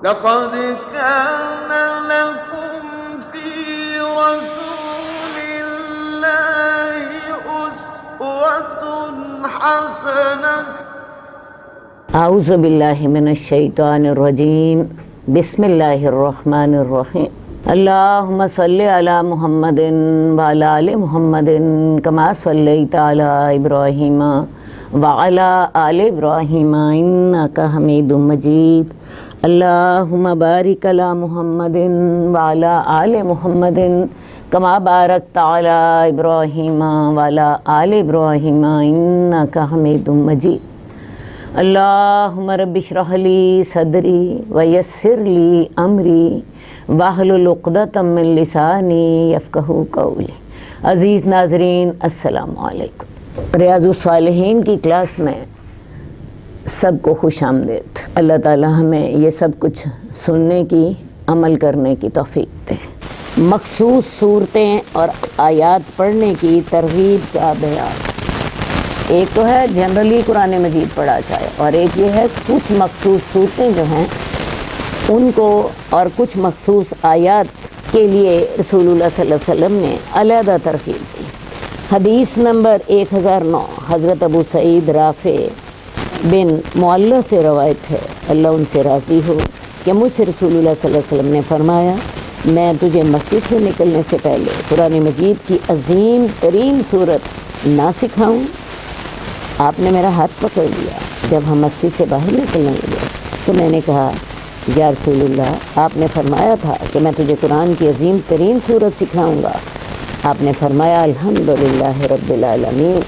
لقد كان لكم في رسول الله أسوة حسنة اعوذ باللہ من الشیطان الرجیم بسم اللہ الرحمن الرحیم اللہم صلی علی محمد وعلی آل محمد کما صلیت علی ابراہیم وعلی آل ابراہیم انک حمید مجید اللہم بارک علی محمد وعلی آل محمد کما بارکت علی ابراہیم وعلی آل ابراہیم انک حمید مجید اللہم رب اشرح لی صدری ویسر لی امری واحلل عقدۃ من لسانی یفقہوا قولی۔ عزیز ناظرین السلام علیکم۔ ریاض الصالحین کی کلاس میں سب کو خوش آمدید۔ اللہ تعالی ہمیں یہ سب کچھ سننے کی، عمل کرنے کی توفیق دے۔ مخصوص صورتیں اور آیات پڑھنے کی ترغیب کا بیان۔ ایک تو ہے جنرلی قرآن مجید پڑھا جائے، اور ایک یہ ہے کچھ مخصوص صورتیں جو ہیں ان کو اور کچھ مخصوص آیات کے لیے رسول اللہ صلی اللہ علیہ وسلم نے علیحدہ ترغیب دی۔ حدیث نمبر 1009 حضرت ابو سعید رافع بن معلّہ سے روایت ہے، اللہ ان سے راضی ہو، کہ مجھ سے رسول اللہ صلی اللہ علیہ وسلم نے فرمایا، میں تجھے مسجد سے نکلنے سے پہلے قرآن مجید کی عظیم ترین صورت نہ سکھاؤں؟ آپ نے میرا ہاتھ پکڑ لیا جب ہم مسجد سے باہر نکلنے لگے، تو میں نے کہا یا رسول اللہ، آپ نے فرمایا تھا کہ میں تجھے قرآن کی عظیم ترین صورت سکھاؤں گا۔ آپ نے فرمایا الحمدللہ رب العالمین،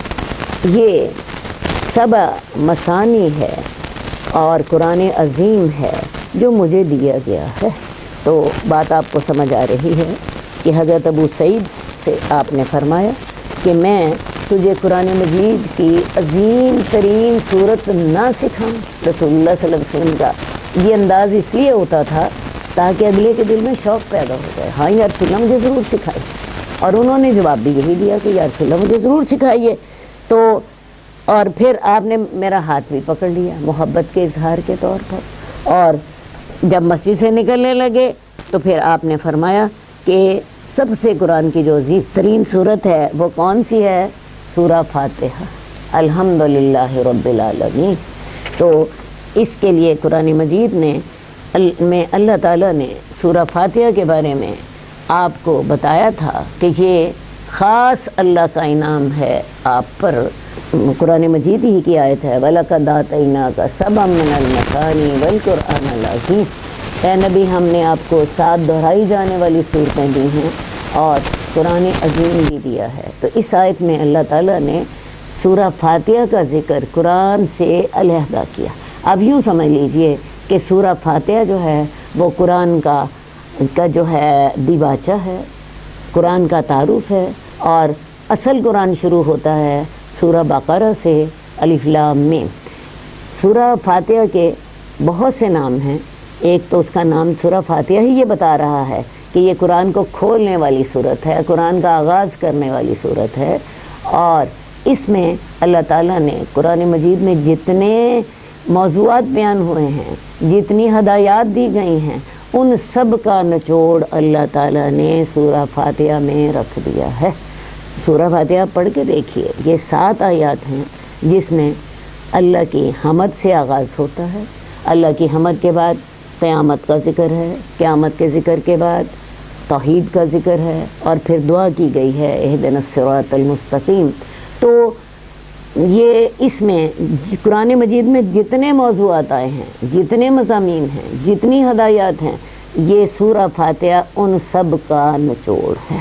یہ 7 مثانی ہے اور قرآن عظیم ہے جو مجھے دیا گیا ہے۔ تو بات آپ کو سمجھ آ رہی ہے کہ حضرت ابو سعید سے آپ نے فرمایا کہ میں تجھے قرآن مجید کی عظیم ترین صورت نہ سکھاؤں۔ رسول اللہ صلی اللہ علیہ وسلم کا یہ انداز اس لیے ہوتا تھا تاکہ اگلے کے دل میں شوق پیدا ہو جائے، ہاں یا رسول اللہ مجھے ضرور سکھائیے، اور انہوں نے جواب بھی یہی دیا کہ یا رسول اللہ مجھے ضرور سکھائیے۔ تو اور پھر آپ نے میرا ہاتھ بھی پکڑ لیا محبت کے اظہار کے طور پر، اور جب مسجد سے نکلنے لگے تو پھر آپ نے فرمایا کہ سب سے قرآن کی جو عظیم ترین صورت ہے وہ کون سی ہے؟ سورہ فاتحہ، الحمدللہ رب العالمین۔ تو اس کے لیے قرآن مجید میں اللہ تعالیٰ نے سورہ فاتحہ کے بارے میں آپ کو بتایا تھا کہ یہ خاص اللہ کا انعام ہے آپ پر۔ قرآن مجید ہی کی آیت ہے وَلَقَدْ آتَيْنَاكَ سَبْعًا مِنَ الْمَثَانِي وَالْقُرْآنَ الْعَظِيمَ، اے نبی ہم نے آپ کو 7 دہرائی جانے والی صورتیں دی ہیں اور قرآن عظیم بھی دیا ہے۔ تو اس آیت میں اللہ تعالیٰ نے سورہ فاتحہ کا ذکر قرآن سے علیحدہ کیا۔ اب یوں سمجھ لیجئے کہ سورہ فاتحہ جو ہے وہ قرآن کا جو ہے دیباچہ ہے، قرآن کا تعارف ہے، اور اصل قرآن شروع ہوتا ہے سورہ بقرہ سے، الف لام میم۔ سورہ فاتحہ کے بہت سے نام ہیں، ایک تو اس کا نام سورہ فاتحہ ہی یہ بتا رہا ہے کہ یہ قرآن کو کھولنے والی صورت ہے، قرآن کا آغاز کرنے والی صورت ہے، اور اس میں اللہ تعالیٰ نے قرآن مجید میں جتنے موضوعات بیان ہوئے ہیں، جتنی ہدایات دی گئی ہیں، ان سب کا نچوڑ اللہ تعالیٰ نے سورہ فاتحہ میں رکھ دیا ہے۔ سورہ فاتحہ پڑھ کے دیکھیے، یہ 7 آیات ہیں جس میں اللہ کی حمد سے آغاز ہوتا ہے۔ اللہ کی حمد کے بعد قیامت کا ذکر ہے، قیامت کے ذکر کے بعد توحید کا ذکر ہے، اور پھر دعا کی گئی ہے اہدنا الصراط المستقیم۔ تو یہ اس میں قرآن مجید میں جتنے موضوعات آئے ہیں، جتنے مضامین ہیں، جتنی ہدایات ہیں، یہ سورہ فاتحہ ان سب کا نچوڑ ہے،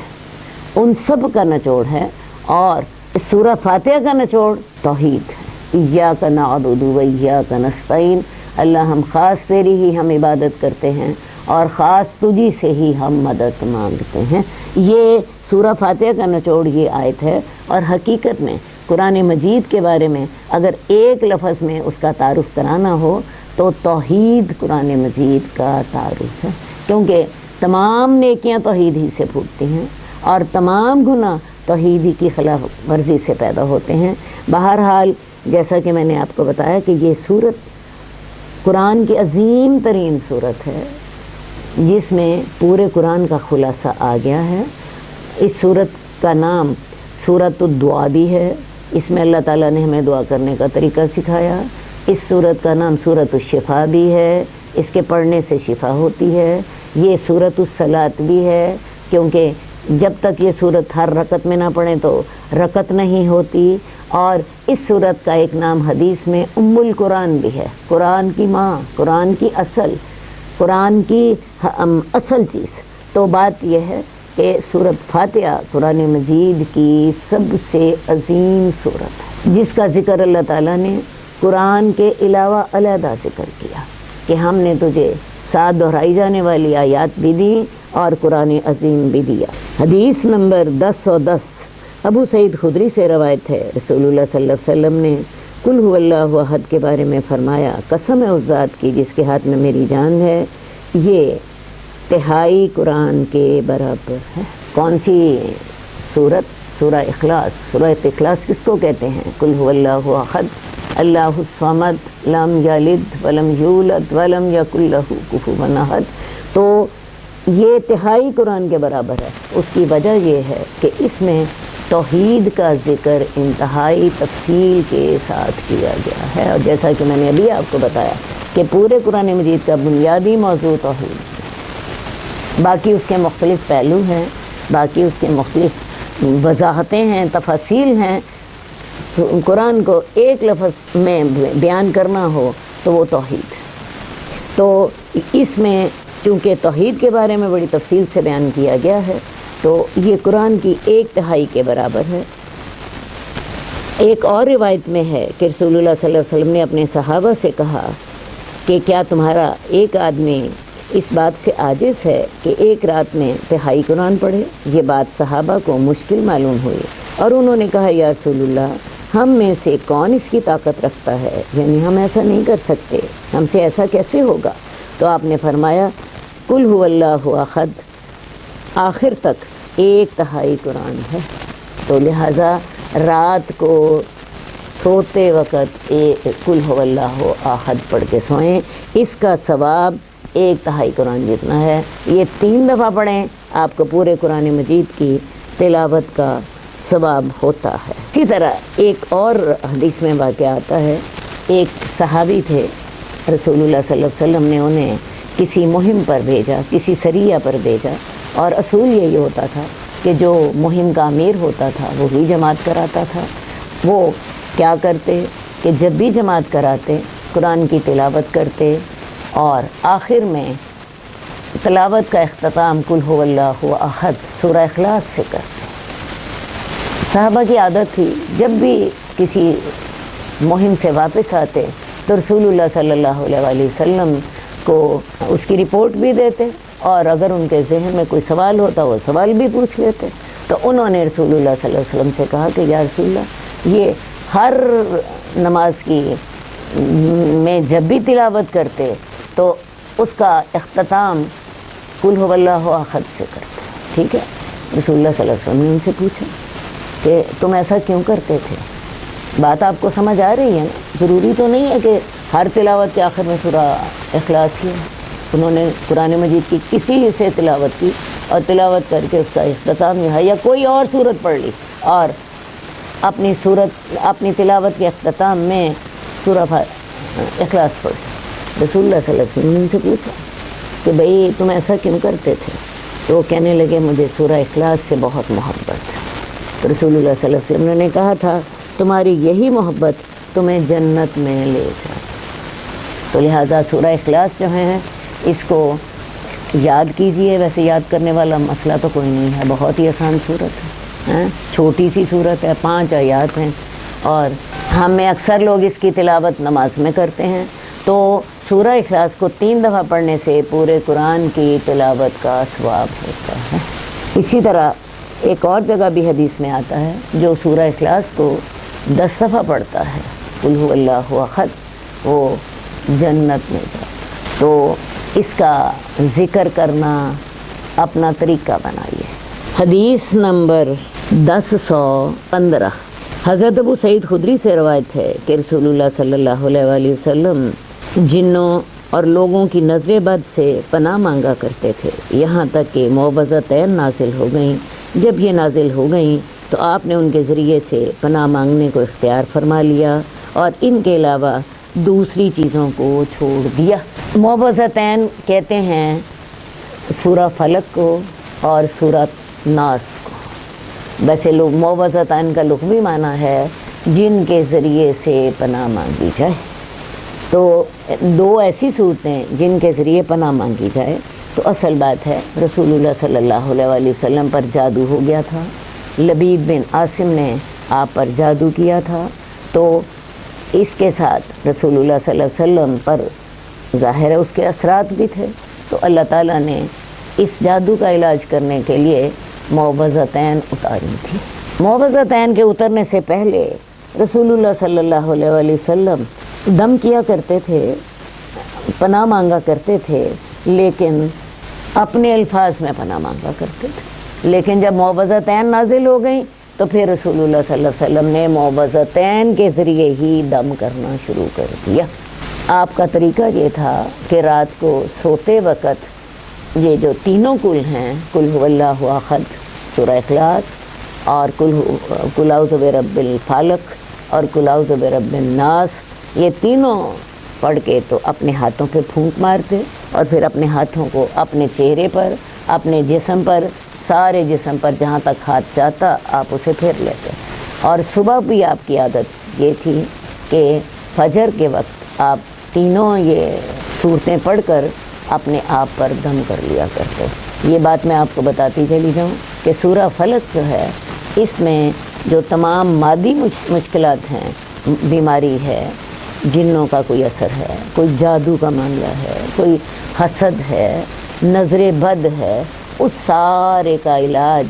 ان سب کا نچوڑ ہے۔ اور سورہ فاتحہ کا نچوڑ توحید ہے، ایاک نعبد و ایاک نستعین، اللہ ہم خاص تیری ہی ہم عبادت کرتے ہیں اور خاص تجھی سے ہی ہم مدد مانگتے ہیں۔ یہ سورہ فاتحہ کا نچوڑ یہ آیت ہے، اور حقیقت میں قرآن مجید کے بارے میں اگر ایک لفظ میں اس کا تعارف کرانا ہو تو توحید قرآن مجید کا تعارف ہے، کیونکہ تمام نیکیاں توحید ہی سے پھوٹتی ہیں اور تمام گناہ توحید ہی کی خلاف ورزی سے پیدا ہوتے ہیں۔ بہرحال جیسا کہ میں نے آپ کو بتایا کہ یہ صورت قرآن کی عظیم ترین صورت ہے جس میں پورے قرآن کا خلاصہ آ گیا ہے۔ اس صورت کا نام سورۃ الدعاء بھی ہے، اس میں اللہ تعالیٰ نے ہمیں دعا کرنے کا طریقہ سکھایا۔ اس صورت کا نام سورۃ الشفاء بھی ہے، اس کے پڑھنے سے شفا ہوتی ہے۔ یہ سورۃ الصلاۃ بھی ہے، کیونکہ جب تک یہ صورت ہر رکعت میں نہ پڑھیں تو رکعت نہیں ہوتی۔ اور اس صورت کا ایک نام حدیث میں ام القرآن بھی ہے، قرآن کی ماں، قرآن کی اصل، قرآن کی اصل چیز۔ تو بات یہ ہے کہ سورۃ فاتحہ قرآن مجید کی سب سے عظیم صورت ہے، جس کا ذکر اللہ تعالیٰ نے قرآن کے علاوہ علیحدہ ذکر کیا کہ ہم نے تجھے 7 دہرائی جانے والی آیات بھی دی اور قرآن عظیم بھی دیا۔ حدیث نمبر 1010 ابو سعید خدری سے روایت ہے، رسول اللہ صلی اللہ علیہ وسلم نے قل هو اللہ احد کے بارے میں فرمایا، قسم ہے اس ذات کی جس کے ہاتھ میں میری جان ہے، یہ تہائی قرآن کے برابر ہے۔ کون سی سورت؟ سورہ اخلاص۔ سورہ اخلاص کس کو کہتے ہیں؟ قل هو اللہ احد اللہ الصمد لم یلد ولم یولد ولم یکن لہ کفوا احد۔ تو یہ تہائی قرآن کے برابر ہے۔ اس کی وجہ یہ ہے کہ اس میں توحید کا ذکر انتہائی تفصیل کے ساتھ کیا گیا ہے، اور جیسا کہ میں نے ابھی آپ کو بتایا کہ پورے قرآن مجید کا بنیادی موضوع توحید ہے۔ باقی اس کے مختلف پہلو ہیں، باقی اس کے مختلف وضاحتیں ہیں، تفاصیل ہیں۔ قرآن کو ایک لفظ میں بیان کرنا ہو تو وہ توحید۔ تو اس میں چونکہ توحید کے بارے میں بڑی تفصیل سے بیان کیا گیا ہے، تو یہ قرآن کی 1/3 کے برابر ہے۔ ایک اور روایت میں ہے کہ رسول اللہ صلی اللہ علیہ وسلم نے اپنے صحابہ سے کہا کہ کیا تمہارا ایک آدمی اس بات سے عاجز ہے کہ ایک رات میں تہائی قرآن پڑھے؟ یہ بات صحابہ کو مشکل معلوم ہوئی اور انہوں نے کہا یا رسول اللہ، ہم میں سے کون اس کی طاقت رکھتا ہے؟ یعنی ہم ایسا نہیں کر سکتے، ہم سے ایسا کیسے ہوگا؟ تو آپ نے فرمایا قل هو اللہ احد آخر تک 1/3 قرآن ہے۔ تو لہٰذا رات کو سوتے وقت قل هو اللہ احد پڑھ کے سوئیں، اس کا ثواب 1/3 قرآن جتنا ہے۔ یہ 3 دفعہ پڑھیں، آپ کو پورے قرآن مجید کی تلاوت کا ثواب ہوتا ہے۔ اسی طرح ایک اور حدیث میں واقعہ آتا ہے، ایک صحابی تھے، رسول اللہ صلی اللہ علیہ وسلم نے انہیں کسی مہم پر بھیجا، کسی سریہ پر بھیجا، اور اصول یہی ہوتا تھا کہ جو مہم کا امیر ہوتا تھا وہی جماعت کراتا تھا۔ وہ کیا کرتے کہ جب بھی جماعت کراتے قرآن کی تلاوت کرتے، اور آخر میں تلاوت کا اختتام قل هو اللہ احد سورہ اخلاص سے کرتے۔ صحابہ کی عادت تھی جب بھی کسی مہم سے واپس آتے تو رسول اللہ صلی اللہ علیہ وآلہ وسلم کو اس کی رپورٹ بھی دیتے، اور اگر ان کے ذہن میں کوئی سوال ہوتا وہ سوال بھی پوچھ لیتے۔ تو انہوں نے رسول اللہ صلی اللہ علیہ وسلم سے کہا کہ یا رسول اللہ، یہ ہر نماز کی میں جب بھی تلاوت کرتے تو اس کا اختتام قل هو اللہ احد سے کرتے، ٹھیک ہے؟ رسول اللہ صلی اللہ علیہ وسلم نے ان سے پوچھا کہ تم ایسا کیوں کرتے تھے؟ بات آپ کو سمجھ آ رہی ہے نا؟ ضروری تو نہیں ہے کہ ہر تلاوت کے آخر میں سورہ اخلاص ہی ہے۔ انہوں نے قرآن مجید کی کسی حصے تلاوت کی اور تلاوت کر کے اس کا اختتام یہ ہے، یا کوئی اور صورت پڑھ لی اور اپنی تلاوت کے اختتام میں سورہ اخلاص پڑھ لی۔ رسول اللہ صلی اللہ علیہ وسلم نے ان سے پوچھا کہ بھئی تم ایسا کیوں کرتے تھے؟ تو وہ کہنے لگے مجھے سورہ اخلاص سے بہت محبت ہے۔ تو رسول اللہ صلی اللہ علیہ وسلم نے کہا تھا تمہاری یہی محبت تمہیں جنت میں لے جائے۔ تو لہٰذا سورہ اخلاص جو ہے اس کو یاد کیجئے۔ ویسے یاد کرنے والا مسئلہ تو کوئی نہیں ہے، بہت ہی آسان صورت ہے، چھوٹی سی صورت ہے، 5 آیات ہیں، اور ہم میں اکثر لوگ اس کی تلاوت نماز میں کرتے ہیں۔ تو سورہ اخلاص کو 3 دفعہ پڑھنے سے پورے قرآن کی تلاوت کا ثواب ہوتا ہے۔ اسی طرح ایک اور جگہ بھی حدیث میں آتا ہے جو سورہ اخلاص کو 10 دفعہ پڑھتا ہے قل هو اللہ احد وہ جنت میں جاتا۔ تو اس کا ذکر کرنا اپنا طریقہ بنائیے۔ حدیث نمبر 1015 حضرت ابو سعید خدری سے روایت ہے کہ رسول اللہ صلی اللہ علیہ وآلہ وسلم جنوں اور لوگوں کی نظر بد سے پناہ مانگا کرتے تھے، یہاں تک کہ معوذتین نازل ہو گئیں۔ جب یہ نازل ہو گئیں تو آپ نے ان کے ذریعے سے پناہ مانگنے کو اختیار فرما لیا اور ان کے علاوہ دوسری چیزوں کو چھوڑ دیا۔ معوذتین کہتے ہیں سورہ فلق کو اور سورہ ناس کو۔ ویسے لوگ معوذتین کا لغوی معنی ہے جن کے ذریعے سے پناہ مانگی جائے۔ تو دو ایسی صورتیں جن کے ذریعے پناہ مانگی جائے، تو اصل بات ہے رسول اللہ صلی اللہ علیہ وآلہ وسلم پر جادو ہو گیا تھا، لبید بن عاصم نے آپ پر جادو کیا تھا، تو اس کے ساتھ رسول اللہ صلی اللہ علیہ وسلم پر ظاہر ہے اس کے اثرات بھی تھے، تو اللہ تعالیٰ نے اس جادو کا علاج کرنے کے لیے معوذتین اتاری تھی۔ معوذتین کے اترنے سے پہلے رسول اللہ صلی اللہ علیہ وآلہ وسلم دم کیا کرتے تھے، پناہ مانگا کرتے تھے، لیکن اپنے الفاظ میں پناہ مانگا کرتے تھے۔ لیکن جب معوذتین نازل ہو گئیں تو پھر رسول اللہ صلی اللہ علیہ وسلم نے معوذتین کے ذریعے ہی دم کرنا شروع کر دیا۔ آپ کا طریقہ یہ تھا کہ رات کو سوتے وقت یہ جو تینوں کل ہیں، قل هو اللہ احد، سورہ اخلاص، اور قل اعوذ برب الفلق اور قل اعوذ برب الناس، یہ تینوں پڑھ کے تو اپنے ہاتھوں پہ پھونک مارتے اور پھر اپنے ہاتھوں کو اپنے چہرے پر، اپنے جسم پر، سارے جسم پر جہاں تک ہاتھ جاتا آپ اسے پھیر لیتے۔ اور صبح بھی آپ کی عادت یہ تھی کہ فجر کے وقت آپ تینوں یہ صورتیں پڑھ کر اپنے آپ پر دم کر لیا کرتے۔ یہ بات میں آپ کو بتاتی چلی جاؤں کہ سورہ فلق جو ہے، اس میں جو تمام مادی مشکلات ہیں، بیماری ہے، جنوں کا کوئی اثر ہے، کوئی جادو کا معاملہ ہے، کوئی حسد ہے، نظر بد ہے، اس سارے کا علاج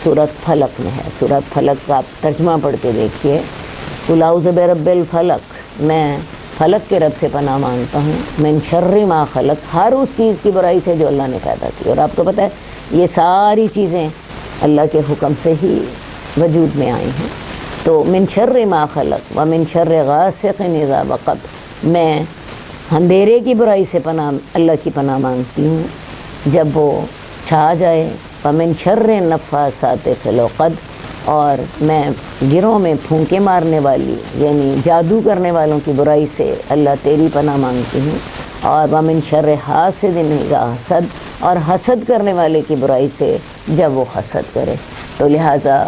سورۃ فلق میں ہے۔ سورۃ فلق کا آپ ترجمہ پڑھ کے دیکھیے، قل اعوذ برب الفلق، میں فلق کے رب سے پناہ مانگتا ہوں، من شر ما خلق، ہر اس چیز کی برائی سے جو اللہ نے پیدا کی۔ اور آپ کو پتہ ہے یہ ساری چیزیں اللہ کے حکم سے ہی وجود میں آئی ہیں۔ تو من شر ما خلق و من شر غاسق اذا وقب، میں اندھیرے کی برائی سے اللہ کی پناہ مانگتی ہوں جب وہ چھا جائے، ومن شر النفاثات فی العقد، اور میں گروہ میں پھونکے مارنے والی یعنی جادو کرنے والوں کی برائی سے اللہ تیری پناہ مانگتی ہوں، اور ومن شر حاسد اذا حسد، اور حسد کرنے والے کی برائی سے جب وہ حسد کرے۔ تو لہٰذا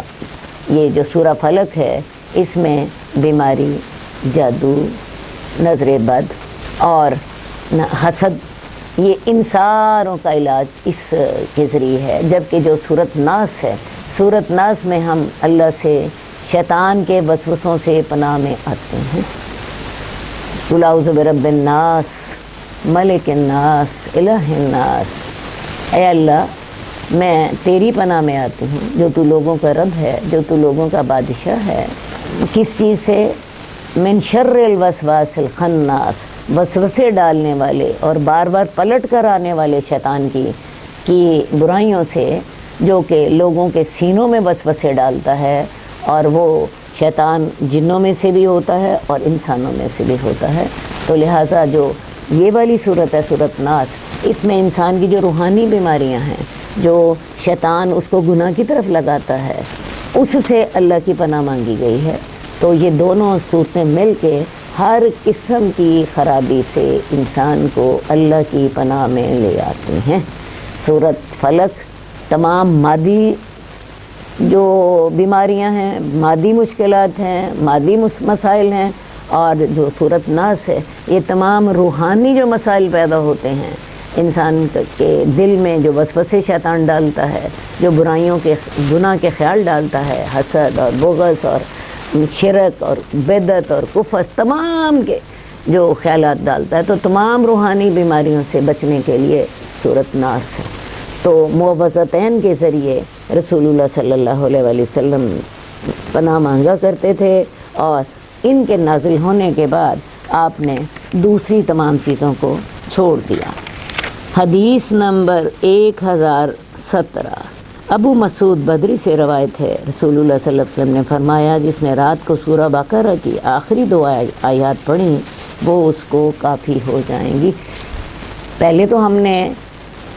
یہ جو سورہ فلق ہے اس میں بیماری، جادو، نظر بد اور حسد، یہ ان ساروں کا علاج اس کے ذریعے ہے۔ جبکہ جو سورۃ ناس ہے، سورۃ ناس میں ہم اللہ سے شیطان کے وسوسوں سے پناہ میں آتے ہیں۔ قل اعوذ برب الناس، ملک الناس، الہ الناس، اے اللہ میں تیری پناہ میں آتی ہوں جو تو لوگوں کا رب ہے، جو تو لوگوں کا بادشاہ ہے۔ کس چیز سے؟ من شر الوسواس الخناس، وسوسے ڈالنے والے اور بار بار پلٹ کر آنے والے شیطان کی برائیوں سے، جو کہ لوگوں کے سینوں میں وسوسے ڈالتا ہے، اور وہ شیطان جنوں میں سے بھی ہوتا ہے اور انسانوں میں سے بھی ہوتا ہے۔ تو لہٰذا جو یہ والی صورت ہے سورۃ ناس، اس میں انسان کی جو روحانی بیماریاں ہیں، جو شیطان اس کو گناہ کی طرف لگاتا ہے، اس سے اللہ کی پناہ مانگی گئی ہے۔ تو یہ دونوں صورتیں مل کے ہر قسم کی خرابی سے انسان کو اللہ کی پناہ میں لے آتی ہیں۔ سورۃ فلق تمام مادی جو بیماریاں ہیں، مادی مشکلات ہیں، مادی مسائل ہیں، اور جو سورۃ ناس ہے یہ تمام روحانی جو مسائل پیدا ہوتے ہیں، انسان کے دل میں جو وسوسے شیطان ڈالتا ہے، جو برائیوں کے گناہ کے خیال ڈالتا ہے، حسد اور بغض اور شرک اور بدعت اور کفر، تمام کے جو خیالات ڈالتا ہے، تو تمام روحانی بیماریوں سے بچنے کے لیے سورۃ ناس ہے۔ تو معوذتین کے ذریعے رسول اللہ صلی اللہ علیہ وآلہ وسلم پناہ مانگا کرتے تھے، اور ان کے نازل ہونے کے بعد آپ نے دوسری تمام چیزوں کو چھوڑ دیا۔ حدیث نمبر 1017، ابو مسعود بدری سے روایت ہے، رسول اللہ صلی اللہ علیہ وسلم نے فرمایا، جس نے رات کو سورہ بقرہ کی آخری 2 آیات پڑھیں وہ اس کو کافی ہو جائیں گی۔ پہلے تو ہم نے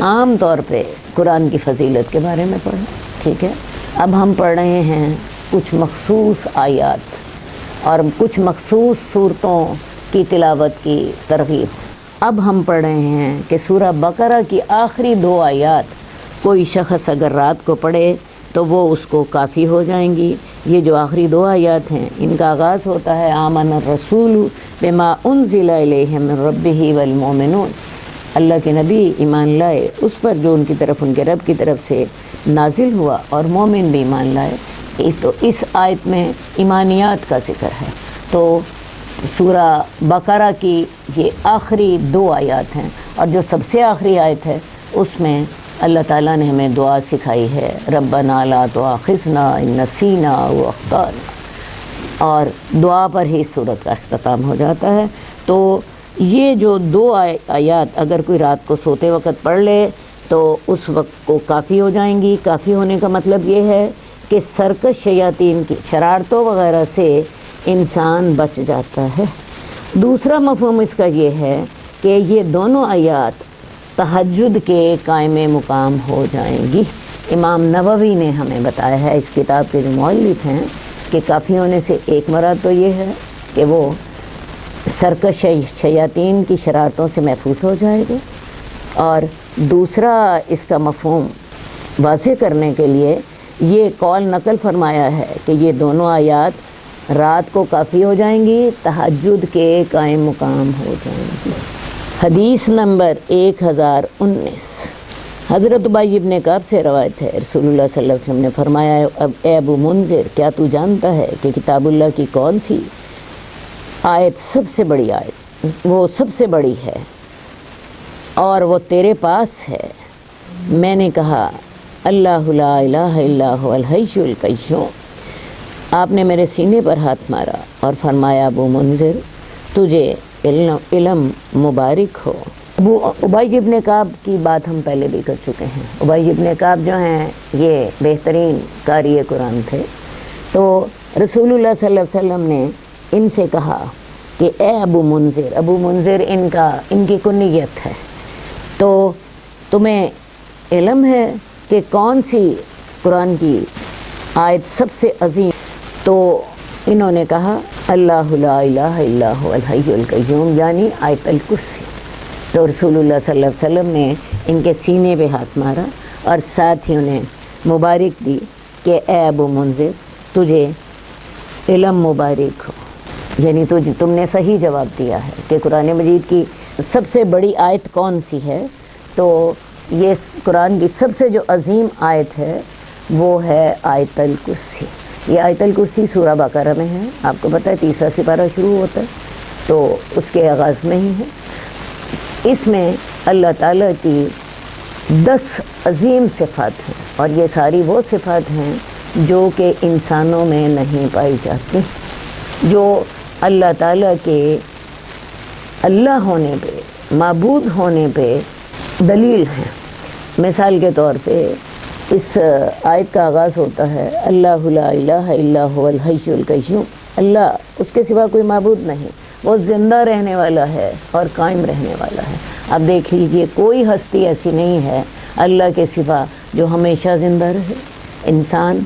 عام طور پہ قرآن کی فضیلت کے بارے میں پڑھا، ٹھیک ہے، اب ہم پڑھ رہے ہیں کچھ مخصوص آیات اور کچھ مخصوص صورتوں کی تلاوت کی ترغیب۔ اب ہم پڑھ رہے ہیں کہ سورہ بقرہ کی آخری 2 آیات کوئی شخص اگر رات کو پڑھے تو وہ اس کو کافی ہو جائیں گی۔ یہ جو آخری 2 آیات ہیں ان کا آغاز ہوتا ہے آمن الرسول بما انزل الیہ من ربہ والمؤمنون، اللہ کے نبی ایمان لائے اس پر جو ان کی طرف ان کے رب کی طرف سے نازل ہوا اور مومن بھی ایمان لائے۔ تو اس آیت میں ایمانیات کا ذکر ہے۔ تو سورہ بقرہ کی یہ آخری 2 آیات ہیں، اور جو سب سے آخری آیت ہے اس میں اللہ تعالیٰ نے ہمیں دعا سکھائی ہے، ربنا لا تؤاخذنا ان نسینا او اخطأنا، اور دعا پر ہی سورت کا اختتام ہو جاتا ہے۔ تو یہ جو 2 آیات اگر کوئی رات کو سوتے وقت پڑھ لے تو اس وقت کو کافی ہو جائیں گی۔ کافی ہونے کا مطلب یہ ہے کہ سرکش شیاطین کی شرارتوں وغیرہ سے انسان بچ جاتا ہے۔ دوسرا مفہوم اس کا یہ ہے کہ یہ دونوں آیات تہجد کے قائم مقام ہو جائیں گی۔ امام نووی نے ہمیں بتایا ہے، اس کتاب کے جو مؤلف ہیں، کہ کافی ہونے سے ایک مراد تو یہ ہے کہ وہ سرکش شیاطین کی شرارتوں سے محفوظ ہو جائے گا، اور دوسرا اس کا مفہوم واضح کرنے کے لیے یہ قول نقل فرمایا ہے کہ یہ دونوں آیات رات کو کافی ہو جائیں گی، تہجد کے قائم مقام ہو جائیں گی۔ حدیث نمبر 1019 حضرت ابی ابن کعب سے روایت ہے، رسول اللہ صلی اللہ علیہ وسلم نے فرمایا، اے ابو منذر، کیا تو جانتا ہے کہ کتاب اللہ کی کون سی آیت سب سے بڑی آیت، وہ سب سے بڑی ہے اور وہ تیرے پاس ہے؟ میں نے کہا اللہ لا الہ الا هو الحی القیوم۔ آپ نے میرے سینے پر ہاتھ مارا اور فرمایا، ابو منذر، تجھے علم مبارک ہو۔ ابی ابن کعب کی بات ہم پہلے بھی کر چکے ہیں۔ ابی ابن کعب جو ہیں یہ بہترین قاری قرآن تھے۔ تو رسول اللہ صلی اللہ علیہ وسلم نے ان سے کہا کہ اے ابو منذر، ابو منذر ان کی کنیت ہے، تو تمہیں علم ہے کہ کون سی قرآن کی آیت سب سے عظیم؟ تو انہوں نے کہا اللہ لا الہ الا هو الحی القیوم، یعنی آیت الکرسی۔ تو رسول اللہ صلی اللہ علیہ وسلم نے ان کے سینے پہ ہاتھ مارا اور ساتھ ہی انہیں مبارک دی کہ اے ابو منذر، تجھے علم مبارک ہو، یعنی تم نے صحیح جواب دیا ہے کہ قرآن مجید کی سب سے بڑی آیت کون سی ہے۔ تو یہ قرآن کی سب سے جو عظیم آیت ہے وہ ہے آیت الکرسی۔ یہ آیت الکرسی سورہ بقرہ میں ہے، آپ کو پتہ ہے 3 سپارہ شروع ہوتا ہے، تو اس کے آغاز میں ہی ہے۔ اس میں اللہ تعالیٰ کی 10 عظیم صفات ہیں، اور یہ ساری وہ صفات ہیں جو کہ انسانوں میں نہیں پائی جاتی، جو اللہ تعالیٰ کے اللہ ہونے پہ، معبود ہونے پہ دلیل ہیں۔ مثال کے طور پہ اس آیت کا آغاز ہوتا ہے اللہ لا الہ الا هو الحی القیوم، اللہ اس کے سوا کوئی معبود نہیں، وہ زندہ رہنے والا ہے اور قائم رہنے والا ہے۔ اب دیکھ لیجئے کوئی ہستی ایسی نہیں ہے اللہ کے سوا جو ہمیشہ زندہ رہے۔ انسان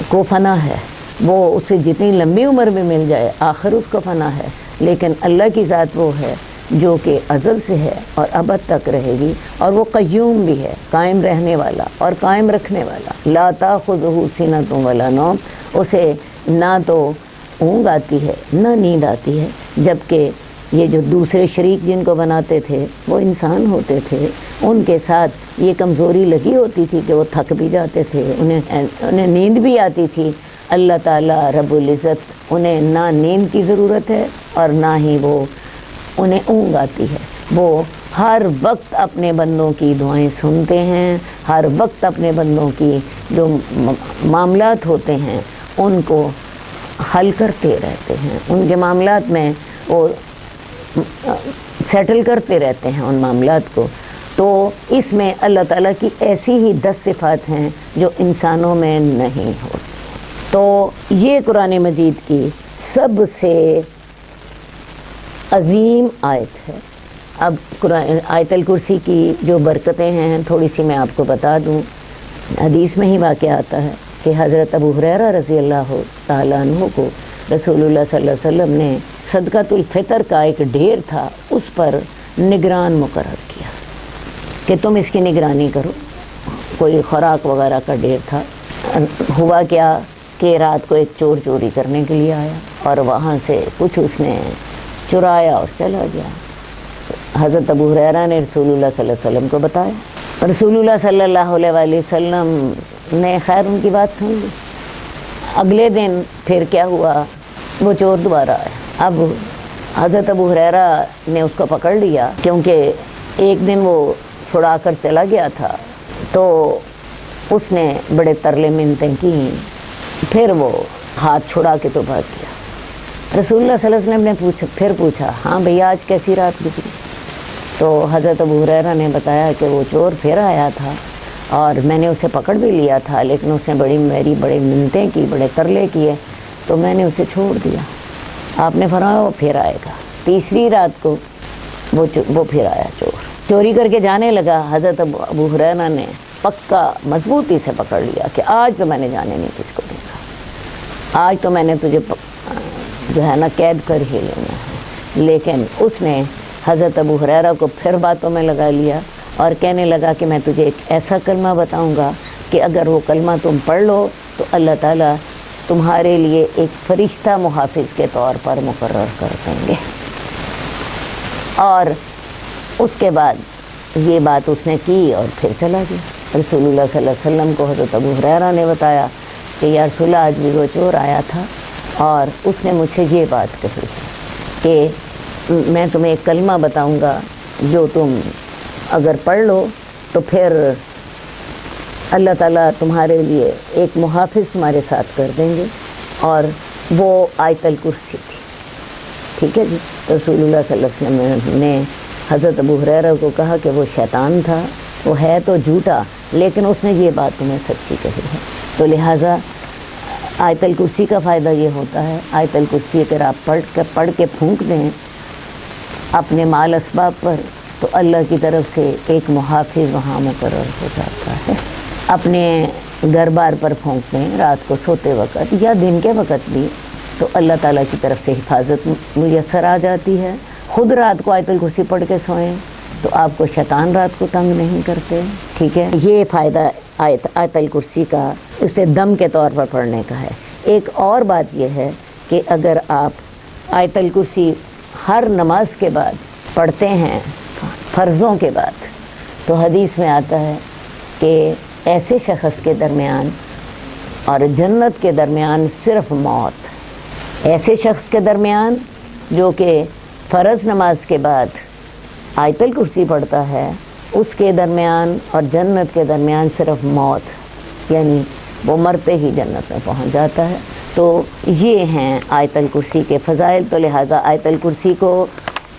کو فنا ہے، وہ اسے جتنی لمبی عمر بھی مل جائے آخر اس کو فنا ہے، لیکن اللہ کی ذات وہ ہے جو کہ ازل سے ہے اور ابد تک رہے گی، اور وہ قیوم بھی ہے، قائم رہنے والا اور قائم رکھنے والا۔ لا تاخذہ سنۃ ولا نوم، اسے نہ تو اونگ آتی ہے نہ نیند آتی ہے، جبکہ یہ جو دوسرے شریک جن کو بناتے تھے وہ انسان ہوتے تھے، ان کے ساتھ یہ کمزوری لگی ہوتی تھی کہ وہ تھک بھی جاتے تھے، انہیں نیند بھی آتی تھی۔ اللہ تعالیٰ رب العزت انہیں نہ نیند کی ضرورت ہے اور نہ ہی وہ انہیں اونگ آتی ہے، وہ ہر وقت اپنے بندوں کی دعائیں سنتے ہیں، ہر وقت اپنے بندوں کی جو معاملات ہوتے ہیں ان کو حل کرتے رہتے ہیں، ان کے معاملات میں وہ سیٹل کرتے رہتے ہیں ان معاملات کو۔ تو اس میں اللہ تعالیٰ کی ایسی ہی 10 صفات ہیں جو انسانوں میں نہیں ہوتی۔ تو یہ قرآن مجید کی سب سے عظیم آیت ہے۔ اب قرآن آیت الکرسی کی جو برکتیں ہیں تھوڑی سی میں آپ کو بتا دوں۔ حدیث میں ہی واقعہ آتا ہے کہ حضرت ابو ہریرہ رضی اللہ تعالیٰ عنہ کو رسول اللہ صلی اللہ علیہ وسلم نے صدقۃ الفطر کا ایک ڈھیر تھا، اس پر نگران مقرر کیا کہ تم اس کی نگرانی کرو۔ کوئی خوراک وغیرہ کا ڈھیر تھا۔ ہوا کیا کہ رات کو ایک چور چوری کرنے کے لیے آیا اور وہاں سے کچھ اس نے چرایا اور چلا گیا۔ حضرت ابو ہریرہ نے رسول اللہ صلی اللہ علیہ وسلم کو بتایا، رسول اللہ صلی اللہ علیہ وآلہ وسلم نے خیر ان کی بات سن لی۔ اگلے دن پھر کیا ہوا، وہ چور دوبارہ آیا۔ اب حضرت ابو ہریرہ نے اس کو پکڑ لیا، کیونکہ ایک دن وہ چھڑا کر چلا گیا تھا تو اس نے بڑے ترلے منتیں کی، پھر وہ ہاتھ چھڑا کے تو بھاگ گیا۔ رسول اللہ صلی اللہ علیہ وسلم نے پھر پوچھا، ہاں بھیا آج کیسی رات گزری؟ تو حضرت ابو ہریرہ نے بتایا کہ وہ چور پھر آیا تھا اور میں نے اسے پکڑ بھی لیا تھا، لیکن اس نے میری بڑی منتیں کی، بڑے ترلے کیے، تو میں نے اسے چھوڑ دیا۔ آپ نے فرمایا وہ پھر آئے گا۔ تیسری رات کو وہ پھر آیا چور، چوری کر کے جانے لگا۔ حضرت ابو ہریرہ نے پکا مضبوطی سے پکڑ لیا کہ آج تو میں نے جانے نہیں تجھ کو دوں گا، آج تو میں نے تجھے جو ہے نا قید کر ہی لینا ہے۔ لیکن اس نے حضرت ابو ہریرہ کو پھر باتوں میں لگا لیا اور کہنے لگا کہ میں تجھے ایک ایسا کلمہ بتاؤں گا کہ اگر وہ کلمہ تم پڑھ لو تو اللہ تعالیٰ تمہارے لیے ایک فرشتہ محافظ کے طور پر مقرر کر دیں گے۔ اور اس کے بعد یہ بات اس نے کی اور پھر چلا گیا۔ رسول اللہ صلی اللہ علیہ وسلم کو حضرت ابو ہریرہ نے بتایا کہ یا رسول اللہ آج بھی وہ چور آیا تھا اور اس نے مجھ سے یہ بات کہی کہ میں تمہیں ایک کلمہ بتاؤں گا جو تم اگر پڑھ لو تو پھر اللہ تعالیٰ تمہارے لیے ایک محافظ تمہارے ساتھ کر دیں گے، اور وہ آیت الکرسی تھی۔ ٹھیک ہے جی۔ رسول اللہ صلی اللہ علیہ وسلم نے حضرت ابو ہریرہ کو کہا کہ وہ شیطان تھا، وہ ہے تو جھوٹا لیکن اس نے یہ بات تمہیں سچی کہی ہے۔ تو لہٰذا آیت الکرسی کا فائدہ یہ ہوتا ہے، آیت الکرسی اگر آپ پڑھ کے پھونک دیں اپنے مال اسباب پر تو اللہ کی طرف سے ایک محافظ وہاں مقرر ہو جاتا ہے۔ اپنے گھر بار پر پھونک دیں رات کو سوتے وقت یا دن کے وقت بھی تو اللہ تعالیٰ کی طرف سے حفاظت میسر آ جاتی ہے۔ خود رات کو آیت الکرسی پڑھ کے سوئیں تو آپ کو شیطان رات کو تنگ نہیں کرتے۔ ٹھیک ہے، یہ فائدہ آیت الکرسی کا اسے دم کے طور پر پڑھنے کا ہے۔ ایک اور بات یہ ہے کہ اگر آپ آیت الکرسی ہر نماز کے بعد پڑھتے ہیں، فرضوں کے بعد، تو حدیث میں آتا ہے کہ ایسے شخص کے درمیان اور جنت کے درمیان صرف موت، ایسے شخص کے درمیان جو کہ فرض نماز کے بعد آیت الکرسی پڑھتا ہے، اس کے درمیان اور جنت کے درمیان صرف موت، یعنی وہ مرتے ہی جنت میں پہنچ جاتا ہے۔ تو یہ ہیں آیت الکرسی کے فضائل۔ تو لہٰذا آیت الکرسی کو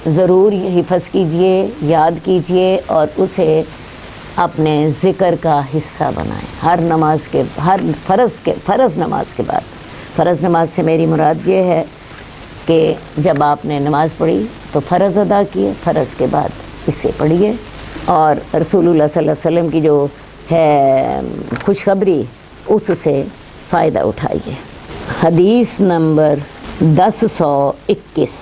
ضرور حفظ کیجئے، یاد کیجئے اور اسے اپنے ذکر کا حصہ بنائیں ہر نماز کے فرض نماز کے بعد۔ فرض نماز سے میری مراد یہ ہے کہ جب آپ نے نماز پڑھی تو فرض ادا کیے، فرض کے بعد اسے پڑھیے اور رسول اللہ صلی اللہ علیہ وسلم کی جو ہے خوشخبری اس سے فائدہ اٹھائیے۔ حدیث نمبر 1021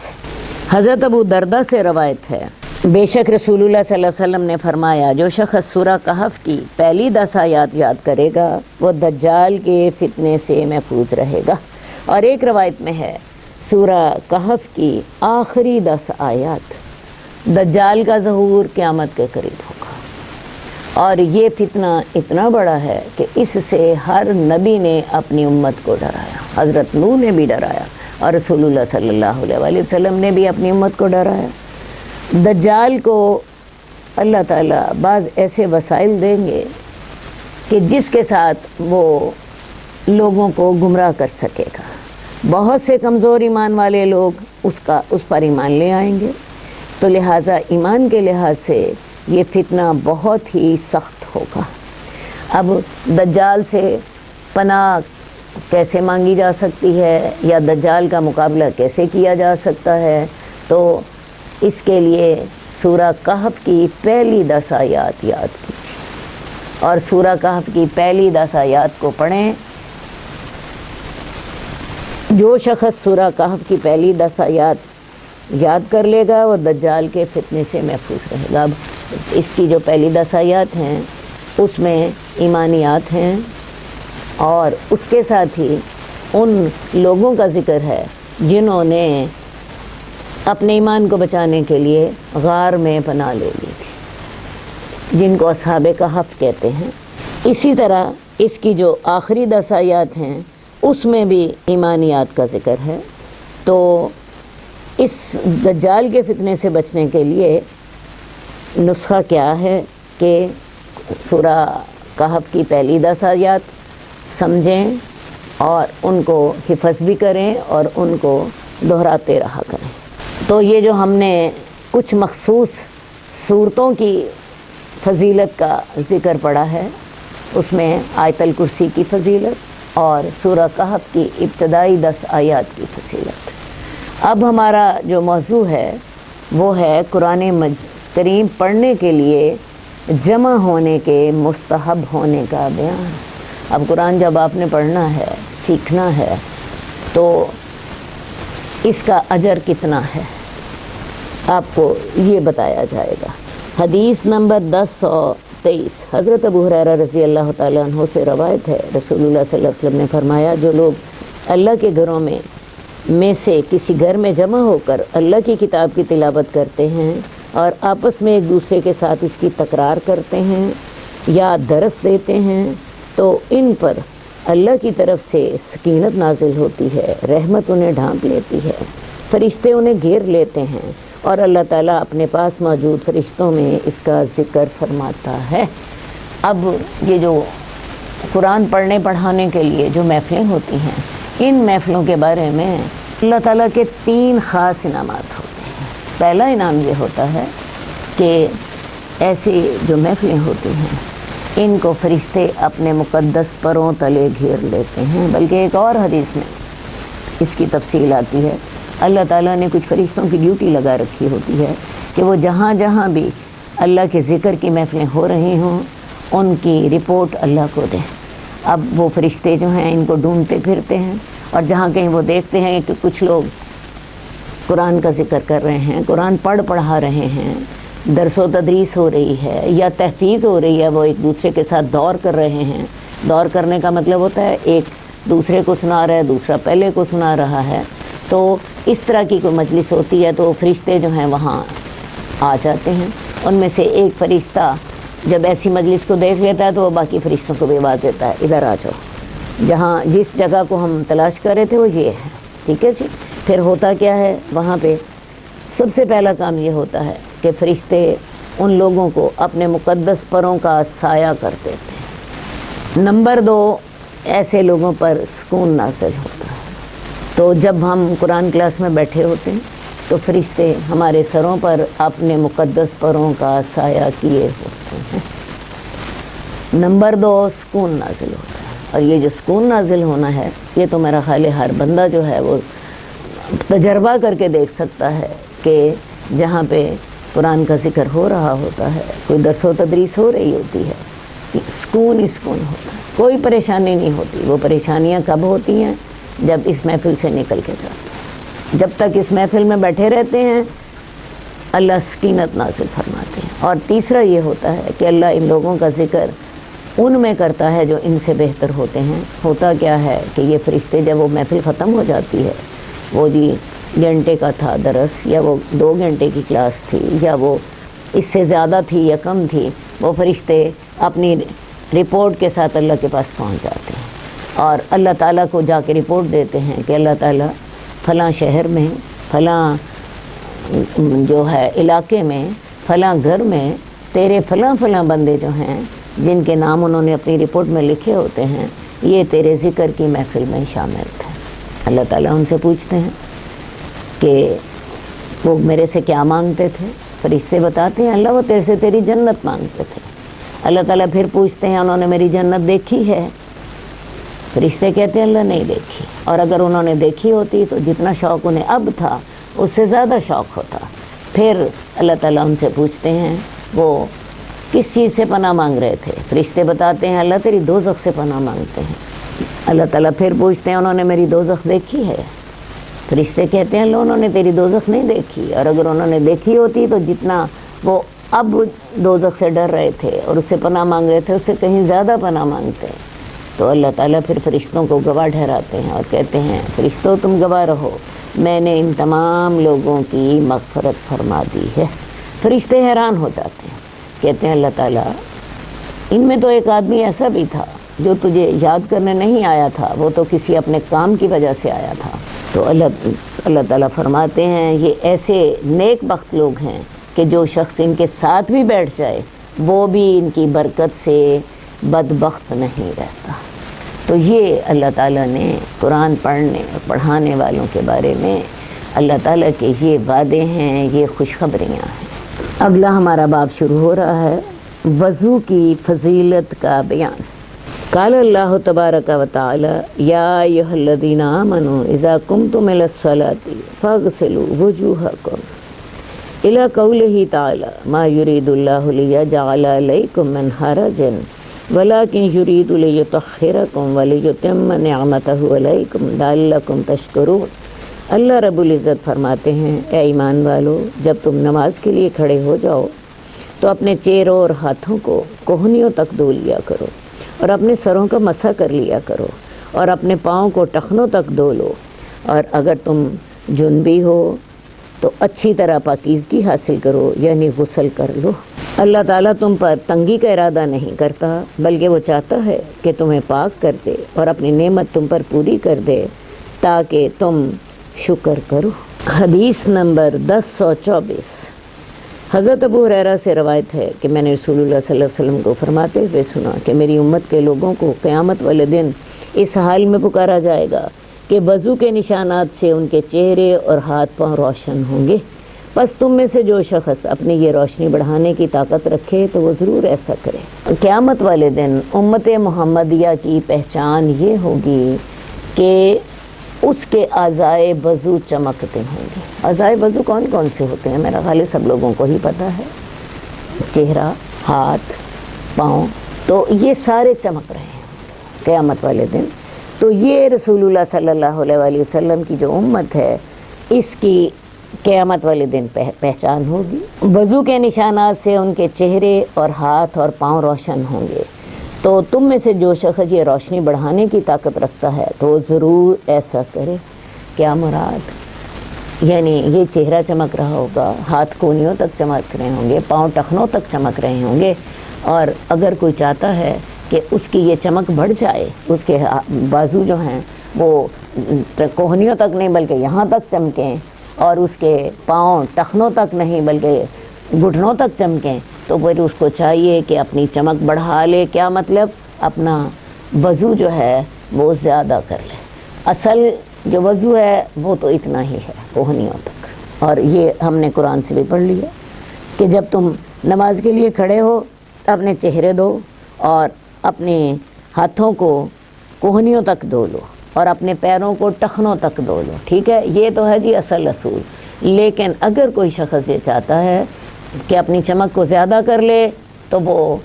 حضرت ابو دردہ سے روایت ہے، بے شک رسول اللہ صلی اللہ علیہ وسلم نے فرمایا جو شخص سورہ کہف کی پہلی 10 آیات یاد کرے گا وہ دجال کے فتنے سے محفوظ رہے گا۔ اور ایک روایت میں ہے سورہ کہف کی آخری 10 آیات، دجال کا ظہور قیامت کے قریب ہوگا، اور یہ فتنہ اتنا بڑا ہے کہ اس سے ہر نبی نے اپنی امت کو ڈرایا۔ حضرت نوح نے بھی ڈرایا اور رسول اللہ صلی اللہ علیہ وآلہ وسلم نے بھی اپنی امت کو ڈرایا۔ دجال کو اللہ تعالیٰ بعض ایسے وسائل دیں گے کہ جس کے ساتھ وہ لوگوں کو گمراہ کر سکے گا۔ بہت سے کمزور ایمان والے لوگ اس پر ایمان لے آئیں گے، تو لہٰذا ایمان کے لحاظ سے یہ فتنہ بہت ہی سخت ہوگا۔ اب دجال سے پناہ کیسے مانگی جا سکتی ہے یا دجال کا مقابلہ کیسے کیا جا سکتا ہے؟ تو اس کے لیے سورہ کہف کی پہلی 10 آیات یاد کیجیے اور سورہ کہف کی پہلی 10 آیات کو پڑھیں۔ جو شخص سورہ کہف کی پہلی 10 آیات یاد کر لے گا وہ دجال کے فتنے سے محفوظ رہے گا۔ اب اس کی جو پہلی 10 آیات ہیں اس میں ایمانیات ہیں اور اس کے ساتھ ہی ان لوگوں کا ذکر ہے جنہوں نے اپنے ایمان کو بچانے کے لیے غار میں پناہ لے لی تھی، جن کو اصحاب کہف کہتے ہیں۔ اسی طرح اس کی جو آخری 10 آیات ہیں اس میں بھی ایمانیات کا ذکر ہے۔ تو اس دجال کے فتنے سے بچنے کے لیے نسخہ کیا ہے کہ سورہ کہف کی پہلی 10 آیات سمجھیں اور ان کو حفظ بھی کریں اور ان کو دہراتے رہا کریں۔ تو یہ جو ہم نے کچھ مخصوص صورتوں کی فضیلت کا ذکر پڑھا ہے اس میں آیت الکرسی کی فضیلت اور سورہ کہف کی ابتدائی 10 آیات کی فضیلت۔ اب ہمارا جو موضوع ہے وہ ہے قرآن کریم پڑھنے کے لیے جمع ہونے کے مستحب ہونے کا بیان۔ اب قرآن جب آپ نے پڑھنا ہے، سیکھنا ہے، تو اس کا اجر کتنا ہے آپ کو یہ بتایا جائے گا۔ حدیث نمبر 1023 حضرت ابو ہریرہ رضی اللہ تعالیٰ عنہ سے روایت ہے، رسول اللہ صلی اللہ علیہ وسلم نے فرمایا، جو لوگ اللہ کے گھروں میں سے کسی گھر میں جمع ہو کر اللہ کی کتاب کی تلاوت کرتے ہیں اور آپس میں ایک دوسرے کے ساتھ اس کی تکرار کرتے ہیں یا درس دیتے ہیں تو ان پر اللہ کی طرف سے سکینت نازل ہوتی ہے، رحمت انہیں ڈھانپ لیتی ہے، فرشتے انہیں گھیر لیتے ہیں اور اللہ تعالیٰ اپنے پاس موجود فرشتوں میں اس کا ذکر فرماتا ہے۔ اب یہ جو قرآن پڑھنے پڑھانے کے لیے جو محفلیں ہوتی ہیں، ان محفلوں کے بارے میں اللہ تعالیٰ کے 3 خاص انعامات ہوتے ہیں۔ پہلا انعام یہ ہوتا ہے کہ ایسی جو محفلیں ہوتی ہیں ان کو فرشتے اپنے مقدس پروں تلے گھیر لیتے ہیں، بلکہ ایک اور حدیث میں اس کی تفصیل آتی ہے، اللہ تعالیٰ نے کچھ فرشتوں کی ڈیوٹی لگا رکھی ہوتی ہے کہ وہ جہاں جہاں بھی اللہ کے ذکر کی محفلیں ہو رہی ہوں ان کی رپورٹ اللہ کو دیں۔ اب وہ فرشتے جو ہیں ان کو ڈھونڈتے پھرتے ہیں اور جہاں کہیں وہ دیکھتے ہیں کہ کچھ لوگ قرآن کا ذکر کر رہے ہیں، قرآن پڑھا رہے ہیں، درس و تدریس ہو رہی ہے یا تحفیظ ہو رہی ہے، وہ ایک دوسرے کے ساتھ دور کر رہے ہیں۔ دور کرنے کا مطلب ہوتا ہے ایک دوسرے کو سنا رہا ہے، دوسرا پہلے کو سنا رہا ہے۔ تو اس طرح کی کوئی مجلس ہوتی ہے تو فرشتے جو ہیں وہاں آ جاتے ہیں۔ ان میں سے ایک فرشتہ جب ایسی مجلس کو دیکھ لیتا ہے تو وہ باقی فرشتوں کو بھی آواز دیتا ہے، ادھر آ جاؤ، جس جگہ کو ہم تلاش کر رہے تھے وہ یہ ہے، ٹھیک ہے جی۔ پھر ہوتا کیا ہے وہاں پہ؟ سب سے پہلا کام یہ ہوتا ہے کہ فرشتے ان لوگوں کو اپنے مقدس پروں کا سایہ کر دیتے ہیں۔ نمبر 2، ایسے لوگوں پر سکون نازل ہوتا ہے۔ تو جب ہم قرآن کلاس میں بیٹھے ہوتے ہیں تو فرشتے ہمارے سروں پر اپنے مقدس پروں کا سایہ کیے ہوتے ہیں۔ نمبر 2، سکون نازل ہوتا ہے، اور یہ جو سکون نازل ہونا ہے یہ تو میرا خیال ہے ہر بندہ جو ہے وہ تجربہ کر کے دیکھ سکتا ہے کہ جہاں پہ قرآن کا ذکر ہو رہا ہوتا ہے، کوئی درس و تدریس ہو رہی ہوتی ہے، سکون ہی سکون ہوتا ہے، کوئی پریشانی نہیں ہوتی۔ وہ پریشانیاں کب ہوتی ہیں؟ جب اس محفل سے نکل کے جاتے ہیں۔ جب تک اس محفل میں بیٹھے رہتے ہیں اللہ سکینت نازل فرماتے ہیں۔ اور تیسرا یہ ہوتا ہے کہ اللہ ان لوگوں کا ذکر ان میں کرتا ہے جو ان سے بہتر ہوتے ہیں۔ ہوتا کیا ہے کہ یہ فرشتے جب وہ محفل ختم ہو جاتی ہے، وہ گھنٹے کا تھا درس یا وہ 2 گھنٹے کی کلاس تھی یا وہ اس سے زیادہ تھی یا کم تھی، وہ فرشتے اپنی رپورٹ کے ساتھ اللہ کے پاس پہنچ جاتے ہیں اور اللہ تعالیٰ کو جا کے رپورٹ دیتے ہیں کہ اللہ تعالیٰ فلاں شہر میں، فلاں جو ہے علاقے میں، فلاں گھر میں تیرے فلاں فلاں بندے جو ہیں جن کے نام انہوں نے اپنی رپورٹ میں لکھے ہوتے ہیں، یہ تیرے ذکر کی محفل میں شامل تھے۔ اللہ تعالیٰ ان سے پوچھتے ہیں کہ وہ میرے سے کیا مانگتے تھے؟ فرشتے بتاتے ہیں اللہ وہ تیرے سے تیری جنت مانگتے تھے۔ اللہ تعالیٰ پھر پوچھتے ہیں انہوں نے میری جنت دیکھی ہے؟ فرشتے کہتے ہیں اللہ نہیں دیکھی، اور اگر انہوں نے دیکھی ہوتی تو جتنا شوق انہیں اب تھا اس سے زیادہ شوق ہوتا۔ پھر اللہ تعالیٰ ان سے پوچھتے ہیں وہ کس چیز سے پناہ مانگ رہے تھے. فرشتے بتاتے ہیں اللہ تیری دوزخ سے پناہ مانگتے ہیں. اللہ تعالیٰ پھر پوچھتے ہیں انہوں نے میری دوزخ دیکھی ہے؟ فرشتے کہتے ہیں انہوں نے تیری دوزخ نہیں دیکھی، اور اگر انہوں نے دیکھی ہوتی تو جتنا وہ اب دوزخ سے ڈر رہے تھے اور اس سے پناہ مانگ رہے تھے اس سے کہیں زیادہ پناہ مانگتے. تو اللہ تعالیٰ پھر فرشتوں کو گواہ ٹھہراتے ہیں اور کہتے ہیں فرشتوں تم گواہ رہو، میں نے ان تمام لوگوں کی مغفرت فرما دی ہے. فرشتے حیران ہو جاتے ہیں، کہتے ہیں اللہ تعالیٰ ان میں تو ایک آدمی ایسا بھی تھا جو تجھے یاد کرنے نہیں آیا تھا، وہ تو کسی اپنے کام کی وجہ سے آیا تھا. تو اللہ تعالیٰ فرماتے ہیں یہ ایسے نیک بخت لوگ ہیں کہ جو شخص ان کے ساتھ بھی بیٹھ جائے وہ بھی ان کی برکت سے بدبخت نہیں رہتا. تو یہ اللہ تعالیٰ نے قرآن پڑھنے اور پڑھانے والوں کے بارے میں اللہ تعالیٰ کے یہ وعدے ہیں، یہ خوشخبریاں ہیں. اگلا ہمارا باب شروع ہو رہا ہے وضو کی فضیلت کا بیان. قال اللہ تبارک و تعالی یا ایھا الذین آمنوا اذا قمتم الی الصلاۃ فاغسلوا وجوہکم الی قولہ تعالی ما یرید اللہ لیجعل علیکم من حرج ولکن یرید لیطہرکم ولیتم نعمتہ علیکم لعلکم تشکرون. اللہ رب العزت فرماتے ہیں اے ایمان والو جب تم نماز کے لیے کھڑے ہو جاؤ تو اپنے چہروں اور ہاتھوں کو کوہنیوں تک دھو لیا کرو اور اپنے سروں کا مسح کر لیا کرو اور اپنے پاؤں کو ٹخنوں تک دھو لو، اور اگر تم جنبی ہو تو اچھی طرح پاکیزگی حاصل کرو یعنی غسل کر لو. اللہ تعالیٰ تم پر تنگی کا ارادہ نہیں کرتا بلکہ وہ چاہتا ہے کہ تمہیں پاک کر دے اور اپنی نعمت تم پر پوری کر دے تاکہ تم شکر کرو. حدیث نمبر 1024. حضرت ابو ہریرہ سے روایت ہے کہ میں نے رسول اللہ صلی اللہ علیہ وسلم کو فرماتے ہوئے سنا کہ میری امت کے لوگوں کو قیامت والے دن اس حال میں پکارا جائے گا کہ وضو کے نشانات سے ان کے چہرے اور ہاتھ پاؤں روشن ہوں گے. پس تم میں سے جو شخص اپنی یہ روشنی بڑھانے کی طاقت رکھے تو وہ ضرور ایسا کرے. قیامت والے دن امت محمدیہ کی پہچان یہ ہوگی کہ اس کے اعضائے وضو چمکتے ہوں گے. اعضائے وضو کون کون سے ہوتے ہیں؟ میرا خیال ہے سب لوگوں کو ہی پتہ ہے. چہرہ، ہاتھ، پاؤں، تو یہ سارے چمک رہے ہیں قیامت والے دن. تو یہ رسول اللہ صلی اللہ علیہ وآلہ وسلم کی جو امت ہے اس کی قیامت والے دن پہچان ہوگی. وضو کے نشانات سے ان کے چہرے اور ہاتھ اور پاؤں روشن ہوں گے. تو تم میں سے جو شخص یہ روشنی بڑھانے کی طاقت رکھتا ہے تو وہ ضرور ایسا کرے. کیا مراد؟ یعنی یہ چہرہ چمک رہا ہوگا، ہاتھ کونیوں تک چمک رہے ہوں گے، پاؤں ٹخنوں تک چمک رہے ہوں گے، اور اگر کوئی چاہتا ہے کہ اس کی یہ چمک بڑھ جائے، اس کے بازو جو ہیں وہ کوہنیوں تک نہیں بلکہ یہاں تک چمکیں، اور اس کے پاؤں ٹخنوں تک نہیں بلکہ گھٹنوں تک چمکیں، تو پھر اس کو چاہیے کہ اپنی چمک بڑھا لے. کیا مطلب؟ اپنا وضو جو ہے وہ زیادہ کر لے. اصل جو وضو ہے وہ تو اتنا ہی ہے کوہنیوں تک، اور یہ ہم نے قرآن سے بھی پڑھ لیا کہ جب تم نماز کے لیے کھڑے ہو اپنے چہرے دھو اور اپنے ہاتھوں کو کوہنیوں تک دھو لو اور اپنے پیروں کو ٹخنوں تک دھو لو. ٹھیک ہے، یہ تو ہے جی اصل اصول. لیکن اگر کوئی شخص یہ چاہتا ہے کہ اپنی چمک کو زیادہ کر لے تو وہ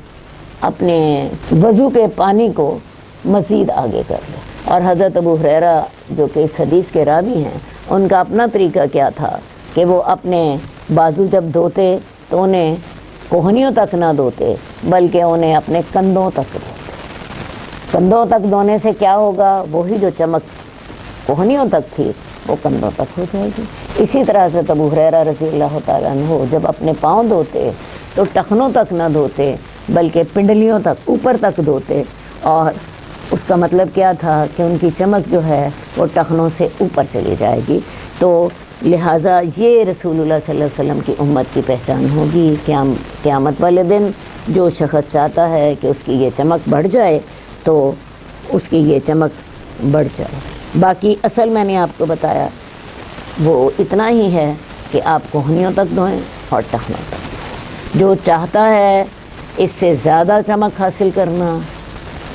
اپنے وضو کے پانی کو مزید آگے کر لے. اور حضرت ابو ہریرہ جو کہ اس حدیث کے راوی ہیں ان کا اپنا طریقہ کیا تھا کہ وہ اپنے بازو جب دھوتے تو انہیں کوہنیوں تک نہ دھوتے بلکہ انہیں اپنے کندھوں تک دھوتے. کندھوں تک دھونے سے کیا ہوگا؟ وہی جو چمک کوہنیوں تک تھی وہ کندھوں تک ہو جائے گی. اسی طرح حضرت ابو ہریرہ رضی اللہ تعالیٰ عنہ جب اپنے پاؤں دھوتے تو ٹخنوں تک نہ دھوتے بلکہ پنڈلیوں تک، اوپر تک دھوتے. اور اس کا مطلب کیا تھا کہ ان کی چمک جو ہے وہ ٹخنوں سے اوپر چلی جائے گی. تو لہٰذا یہ رسول اللہ صلی اللہ علیہ وسلم کی امت کی پہچان ہوگی. قیامت والے دن جو شخص چاہتا ہے کہ اس کی یہ چمک بڑھ جائے تو اس کی یہ چمک بڑھ جائے. باقی اصل میں نے آپ کو بتایا وہ اتنا ہی ہے کہ آپ کوہنیوں تک دھوئیں اور ٹخنوں تک. جو چاہتا ہے اس سے زیادہ چمک حاصل کرنا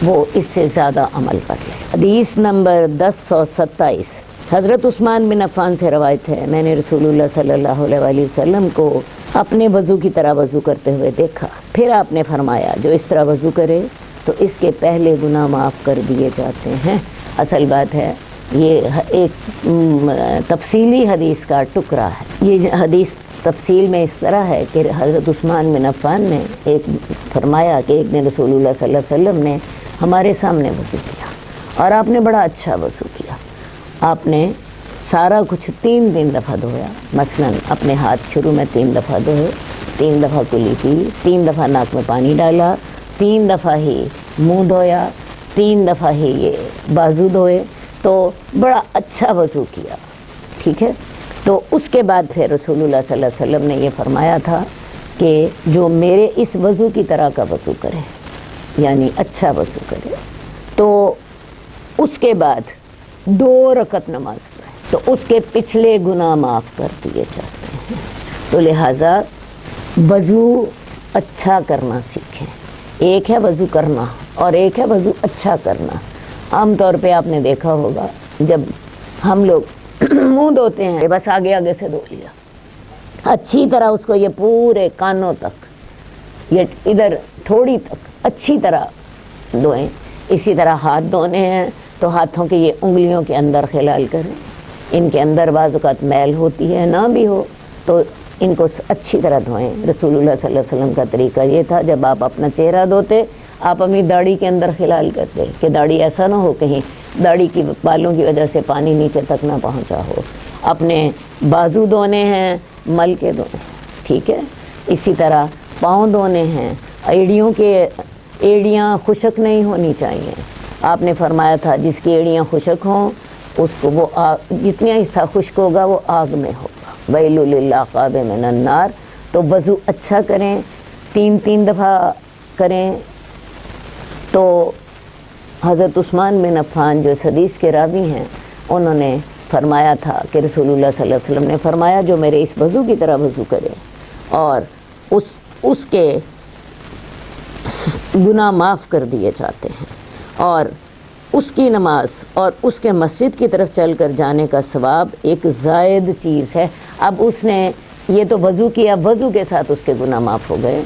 وہ اس سے زیادہ عمل کر لے. حدیث نمبر 1027. حضرت عثمان بن عفان سے روایت ہے، میں نے رسول اللہ صلی اللہ علیہ وآلہ وسلم کو اپنے وضو کی طرح وضو کرتے ہوئے دیکھا، پھر آپ نے فرمایا جو اس طرح وضو کرے تو اس کے پہلے گناہ معاف کر دیے جاتے ہیں۔ اصل بات ہے یہ ایک تفصیلی حدیث کا ٹکڑا ہے۔ یہ حدیث تفصیل میں اس طرح ہے کہ حضرت عثمان بن عفان نے ایک فرمایا کہ ایک دن رسول اللہ صلی اللہ علیہ وسلم نے ہمارے سامنے وضو کیا اور آپ نے بڑا اچھا وضو کیا۔ آپ نے سارا کچھ 3 دفعہ دھویا، مثلاً اپنے ہاتھ شروع میں 3 دفعہ دھوئے، 3 دفعہ کلی کی، 3 دفعہ ناک میں پانی ڈالا، 3 دفعہ ہی منہ دھویا، 3 دفعہ ہی یہ بازو دھوئے، تو بڑا اچھا وضو کیا، ٹھیک ہے۔ تو اس کے بعد پھر رسول اللہ صلی اللہ علیہ وسلم نے یہ فرمایا تھا کہ جو میرے اس وضو کی طرح کا وضو کرے، یعنی اچھا وضو کرے، تو اس کے بعد 2 رکعت نماز پڑھے تو اس کے پچھلے گناہ معاف کر دیے جاتے ہیں۔ تو لہٰذا وضو اچھا کرنا سیکھیں۔ ایک ہے وضو کرنا اور ایک ہے وضو اچھا کرنا۔ عام طور پہ آپ نے دیکھا ہوگا جب ہم لوگ منہ دھوتے ہیں بس آگے آگے سے دھو لیا، اچھی طرح اس کو یہ پورے کانوں تک، یہ ادھر تھوڑی تک اچھی طرح دھوئیں۔ اسی طرح ہاتھ دھونے ہیں تو ہاتھوں کے یہ انگلیوں کے اندر خلال کریں، ان کے اندر بعض اوقات میل ہوتی ہے، نہ بھی ہو تو ان کو اچھی طرح دھوئیں۔ رسول اللہ صلی اللہ علیہ وسلم کا طریقہ یہ تھا جب آپ اپنا چہرہ دھوتے آپ اپنی داڑھی کے اندر خلال کرتے کہ داڑھی ایسا نہ ہو کہیں داڑھی کی بالوں کی وجہ سے پانی نیچے تک نہ پہنچا ہو۔ اپنے بازو دھونے ہیں مل کے دھونے، ٹھیک ہے۔ اسی طرح پاؤں دھونے ہیں، ایڑیاں خشک نہیں ہونی چاہیے۔ آپ نے فرمایا تھا جس کی ایڑیاں خشک ہوں اس کو وہ جتنا حصہ خشک ہوگا وہ آگ میں ہوگا۔ ویل للعقاب من النار۔ تو وضو اچھا کریں، 3 دفعہ کریں۔ تو حضرت عثمان بن عفان جو اس حدیث کے راوی ہیں انہوں نے فرمایا تھا کہ رسول اللہ صلی اللہ علیہ وسلم نے فرمایا جو میرے اس وضو کی طرح وضو کرے اور اس کے گناہ معاف کر دیے جاتے ہیں، اور اس کی نماز اور اس کے مسجد کی طرف چل کر جانے کا ثواب ایک زائد چیز ہے۔ اب اس نے یہ تو وضو کیا، وضو کے ساتھ اس کے گناہ معاف ہو گئے،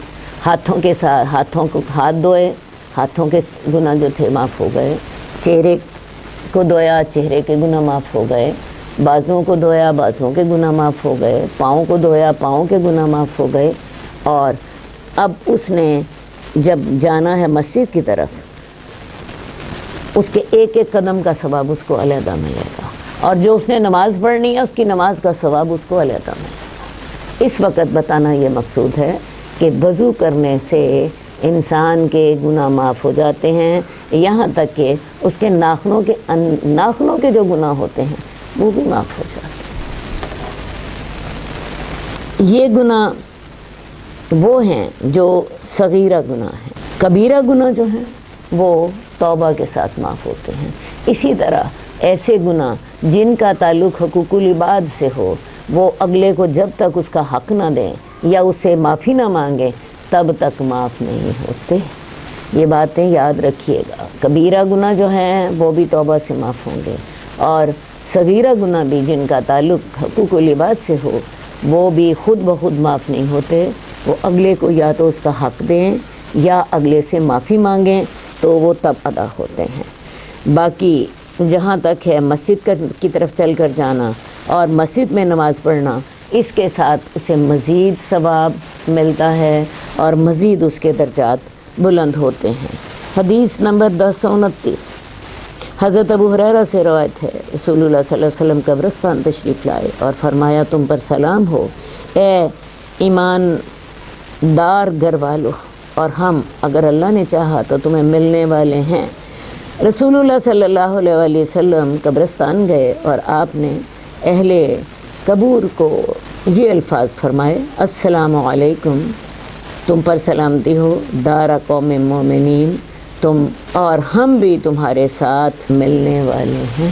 ہاتھوں کو ہاتھ دھوئے، ہاتھوں کے گناہ جو تھے معاف ہو گئے، چہرے کو دھویا، چہرے کے گناہ معاف ہو گئے، بازوں کو دھویا، بازوں کے گناہ معاف ہو گئے، پاؤں کو دھویا، پاؤں کے گناہ معاف ہو گئے۔ اور اب اس نے جب جانا ہے مسجد کی طرف اس کے ایک قدم کا ثواب اس کو علیحدہ ملے گا، اور جو اس نے نماز پڑھنی ہے اس کی نماز کا ثواب اس کو علیحدہ ملے گا۔ اس وقت بتانا یہ مقصود ہے کہ وضو کرنے سے انسان کے گناہ معاف ہو جاتے ہیں، یہاں تک کہ اس کے ناخنوں کے جو گناہ ہوتے ہیں وہ بھی معاف ہو جاتے ہیں۔ یہ گناہ وہ ہیں جو صغیرہ گناہ ہیں، کبیرہ گناہ جو ہیں وہ توبہ کے ساتھ معاف ہوتے ہیں۔ اسی طرح ایسے گناہ جن کا تعلق حقوق العباد سے ہو وہ اگلے کو جب تک اس کا حق نہ دیں یا اس سے معافی نہ مانگیں تب تک معاف نہیں ہوتے۔ یہ باتیں یاد رکھیے گا۔ کبیرہ گناہ جو ہیں وہ بھی توبہ سے معاف ہوں گے، اور صغیرہ گناہ بھی جن کا تعلق حقوق العباد سے ہو وہ بھی خود بخود معاف نہیں ہوتے، وہ اگلے کو یا تو اس کا حق دیں یا اگلے سے معافی مانگیں تو وہ تب ادا ہوتے ہیں۔ باقی جہاں تک ہے مسجد کی طرف چل کر جانا اور مسجد میں نماز پڑھنا، اس کے ساتھ اسے مزید ثواب ملتا ہے اور مزید اس کے درجات بلند ہوتے ہیں۔ حدیث نمبر 1029 حضرت ابو ہریرہ سے روایت ہے، رسول اللہ صلی اللہ علیہ وسلم قبرستان تشریف لائے اور فرمایا تم پر سلام ہو اے ایمان دار گھر والو، اور ہم اگر اللہ نے چاہا تو تمہیں ملنے والے ہیں۔ رسول اللہ صلی اللہ علیہ وآلہ وسلم قبرستان گئے اور آپ نے اہل قبور کو یہ الفاظ فرمائے، السلام علیکم، تم پر سلامتی ہو دار قوم مومنین، تم اور ہم بھی تمہارے ساتھ ملنے والے ہیں۔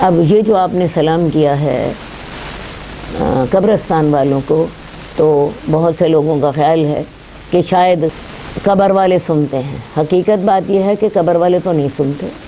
اب یہ جو آپ نے سلام کیا ہے قبرستان والوں کو، تو بہت سے لوگوں کا خیال ہے کہ شاید قبر والے سنتے ہیں۔ حقیقت بات یہ ہے کہ قبر والے تو نہیں سنتے،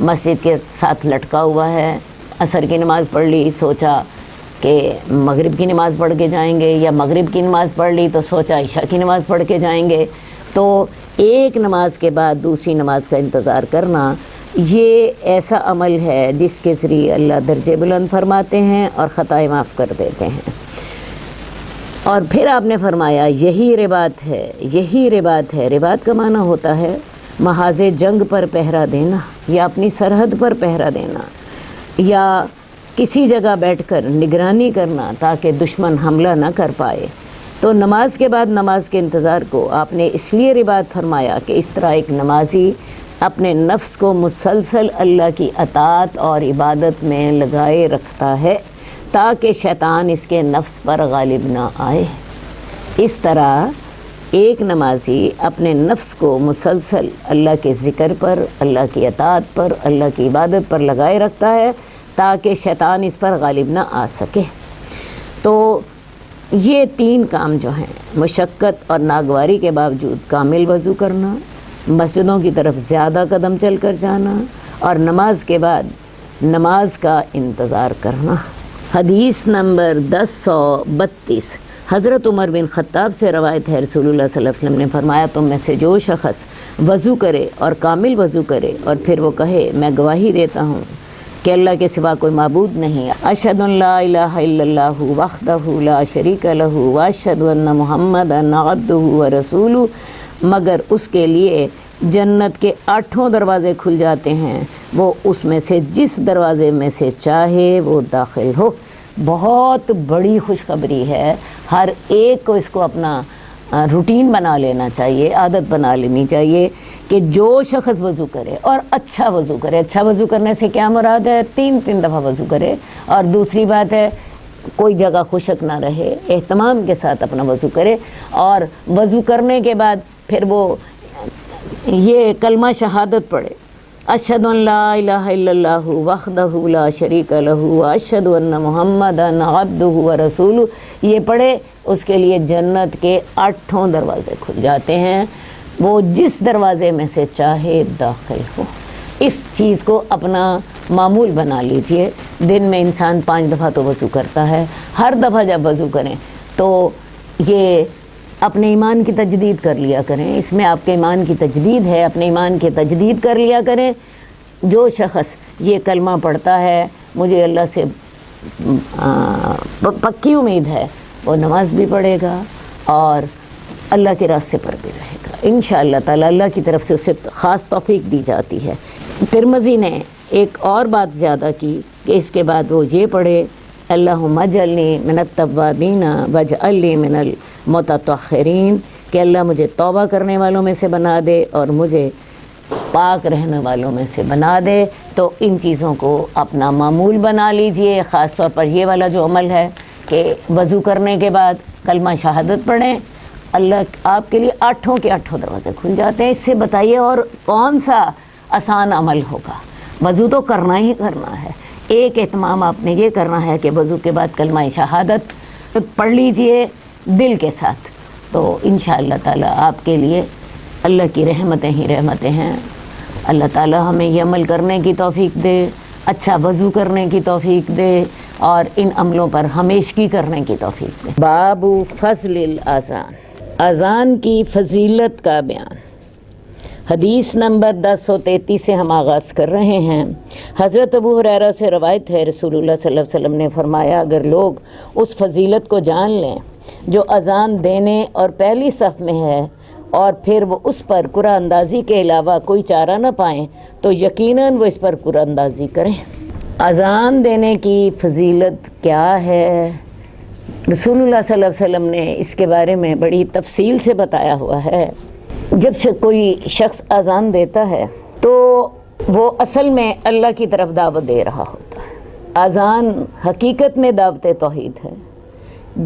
مسجد کے ساتھ لٹکا ہوا ہے، عصر کی نماز پڑھ لی، سوچا کہ مغرب کی نماز پڑھ کے جائیں گے، یا مغرب کی نماز پڑھ لی تو سوچا عشاء کی نماز پڑھ کے جائیں گے، تو ایک نماز کے بعد دوسری نماز کا انتظار کرنا یہ ایسا عمل ہے جس کے ذریعے اللہ درجے بلند فرماتے ہیں اور خطائیں معاف کر دیتے ہیں۔ اور پھر آپ نے فرمایا یہی رباط ہے، یہی رباط ہے۔ رباط کا معنی ہوتا ہے محاذ جنگ پر پہرا دینا، یا اپنی سرحد پر پہرا دینا، یا کسی جگہ بیٹھ کر نگرانی کرنا تاکہ دشمن حملہ نہ کر پائے۔ تو نماز کے بعد نماز کے انتظار کو آپ نے اس لیے رباط فرمایا کہ اس طرح ایک نمازی اپنے نفس کو مسلسل اللہ کی اطاعت اور عبادت میں لگائے رکھتا ہے تاکہ شیطان اس کے نفس پر غالب نہ آئے۔ اس طرح ایک نمازی اپنے نفس کو مسلسل اللہ کے ذکر پر، اللہ کی اطاعت پر، اللہ کی عبادت پر لگائے رکھتا ہے تاکہ شیطان اس پر غالب نہ آ سکے۔ تو یہ تین کام جو ہیں، مشقت اور ناگواری کے باوجود کامل وضو کرنا، مسجدوں کی طرف زیادہ قدم چل کر جانا، اور نماز کے بعد نماز کا انتظار کرنا۔ حدیث نمبر 1032 حضرت عمر بن خطاب سے روایت ہے، رسول اللہ صلی اللہ علیہ وسلم نے فرمایا تم میں سے جو شخص وضو کرے اور کامل وضو کرے اور پھر وہ کہے میں گواہی دیتا ہوں کہ اللہ کے سوا کوئی معبود نہیں، اشہد ان لا الہ الا اللہ وحدہ لا شریک لہ واشہد ان محمدا عبدہ ورسولہ، مگر اس کے لیے جنت کے 8 دروازے کھل جاتے ہیں، وہ اس میں سے جس دروازے میں سے چاہے وہ داخل ہو۔ بہت بڑی خوشخبری ہے، ہر ایک کو اس کو اپنا روٹین بنا لینا چاہیے، عادت بنا لینی چاہیے کہ جو شخص وضو کرے اور اچھا وضو کرے۔ اچھا وضو کرنے سے کیا مراد ہے؟ 3 دفعہ وضو کرے، اور دوسری بات ہے کوئی جگہ خشک نہ رہے، اہتمام کے ساتھ اپنا وضو کرے، اور وضو کرنے کے بعد پھر وہ یہ کلمہ شہادت پڑھے، اشہد ان لا الہ الا اللہ وحدہ لا شریک لہ واشہد ان محمدا عبدہ ورسولہ، یہ پڑھے، اس کے لیے جنت کے 8 دروازے کھل جاتے ہیں، وہ جس دروازے میں سے چاہے داخل ہو۔ اس چیز کو اپنا معمول بنا لیجئے۔ دن میں انسان 5 دفعہ تو وضو کرتا ہے، ہر دفعہ جب وضو کریں تو یہ اپنے ایمان کی تجدید کر لیا کریں، اس میں آپ کے ایمان کی تجدید ہے، اپنے ایمان کی تجدید کر لیا کریں۔ جو شخص یہ کلمہ پڑھتا ہے، مجھے اللہ سے پکی امید ہے، وہ نماز بھی پڑھے گا اور اللہ کے راستے پر بھی رہے گا انشاءاللہ تعالی۔ اللہ کی طرف سے اسے خاص توفیق دی جاتی ہے۔ ترمذی نے ایک اور بات زیادہ کی کہ اس کے بعد وہ یہ پڑھے اللہم اجعلنی من التوابین واجعلنی من المتطہرین، کہ اللہ مجھے توبہ کرنے والوں میں سے بنا دے اور مجھے پاک رہنے والوں میں سے بنا دے۔ تو ان چیزوں کو اپنا معمول بنا لیجئے، خاص طور پر یہ والا جو عمل ہے کہ وضو کرنے کے بعد کلمہ شہادت پڑھیں، اللہ آپ کے لیے 8 کے 8 دروازے کھل جاتے ہیں۔ اس سے بتائیے اور کون سا آسان عمل ہوگا؟ وضو تو کرنا ہی کرنا ہے۔ ایک اہتمام آپ نے یہ کرنا ہے کہ وضو کے بعد کلمہ شہادت پڑھ لیجئے دل کے ساتھ، تو انشاءاللہ تعالی آپ کے لیے اللہ کی رحمتیں ہی رحمتیں ہیں۔ اللہ تعالی ہمیں یہ عمل کرنے کی توفیق دے، اچھا وضو کرنے کی توفیق دے، اور ان عملوں پر ہمیشگی کرنے کی توفیق دے۔ باب فضل الاذان، اذان کی فضیلت کا بیان۔ حدیث نمبر 1033 سے ہم آغاز کر رہے ہیں۔ حضرت ابو ہریرہ سے روایت ہے، رسول اللہ صلی اللہ علیہ وسلم نے فرمایا اگر لوگ اس فضیلت کو جان لیں جو اذان دینے اور پہلی صف میں ہے، اور پھر وہ اس پر قرآن اندازی کے علاوہ کوئی چارہ نہ پائیں، تو یقیناً وہ اس پر قرآن اندازی کریں۔ اذان دینے کی فضیلت کیا ہے؟ رسول اللہ صلی اللہ علیہ وسلم نے اس کے بارے میں بڑی تفصیل سے بتایا ہوا ہے۔ جب کوئی شخص اذان دیتا ہے تو وہ اصل میں اللہ کی طرف دعوت دے رہا ہوتا ہے۔ اذان حقیقت میں دعوت توحید ہے۔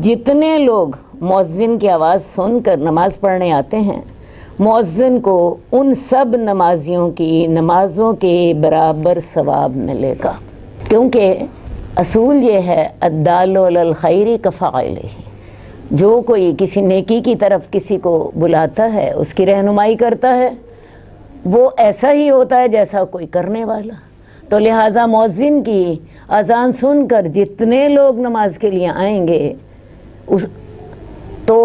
جتنے لوگ مؤذن کی آواز سن کر نماز پڑھنے آتے ہیں، مؤذن کو ان سب نمازیوں کی نمازوں کے برابر ثواب ملے گا، کیونکہ اصول یہ ہے الدال علی الخیر کفاعلہ، جو کوئی کسی نیکی کی طرف کسی کو بلاتا ہے، اس کی رہنمائی کرتا ہے، وہ ایسا ہی ہوتا ہے جیسا کوئی کرنے والا. تو لہٰذا مؤذن کی اذان سن کر جتنے لوگ نماز کے لیے آئیں گے تو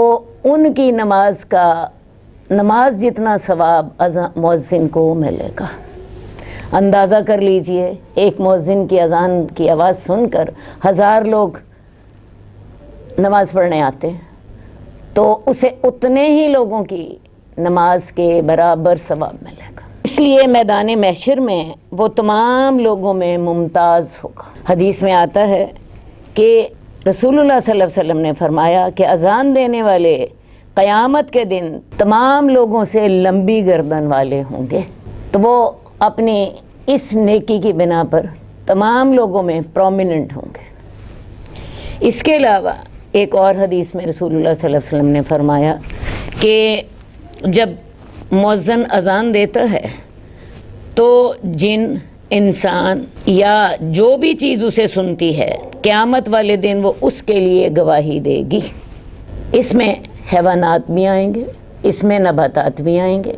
ان کی نماز جتنا ثواب مؤذن کو ملے گا. اندازہ کر لیجئے، ایک مؤذن کی اذان کی آواز سن کر 1000 لوگ نماز پڑھنے آتے ہیں تو اسے اتنے ہی لوگوں کی نماز کے برابر ثواب ملے گا. اس لیے میدان محشر میں وہ تمام لوگوں میں ممتاز ہوگا. حدیث میں آتا ہے کہ رسول اللہ صلی اللہ علیہ وسلم نے فرمایا کہ اذان دینے والے قیامت کے دن تمام لوگوں سے لمبی گردن والے ہوں گے. تو وہ اپنی اس نیکی کی بنا پر تمام لوگوں میں پرومیننٹ ہوں گے. اس کے علاوہ ایک اور حدیث میں رسول اللہ صلی اللہ علیہ وسلم نے فرمایا کہ جب مؤذن اذان دیتا ہے تو جن، انسان یا جو بھی چیز اسے سنتی ہے قیامت والے دن وہ اس کے لیے گواہی دے گی. اس میں حیوانات بھی آئیں گے، اس میں نباتات بھی آئیں گے.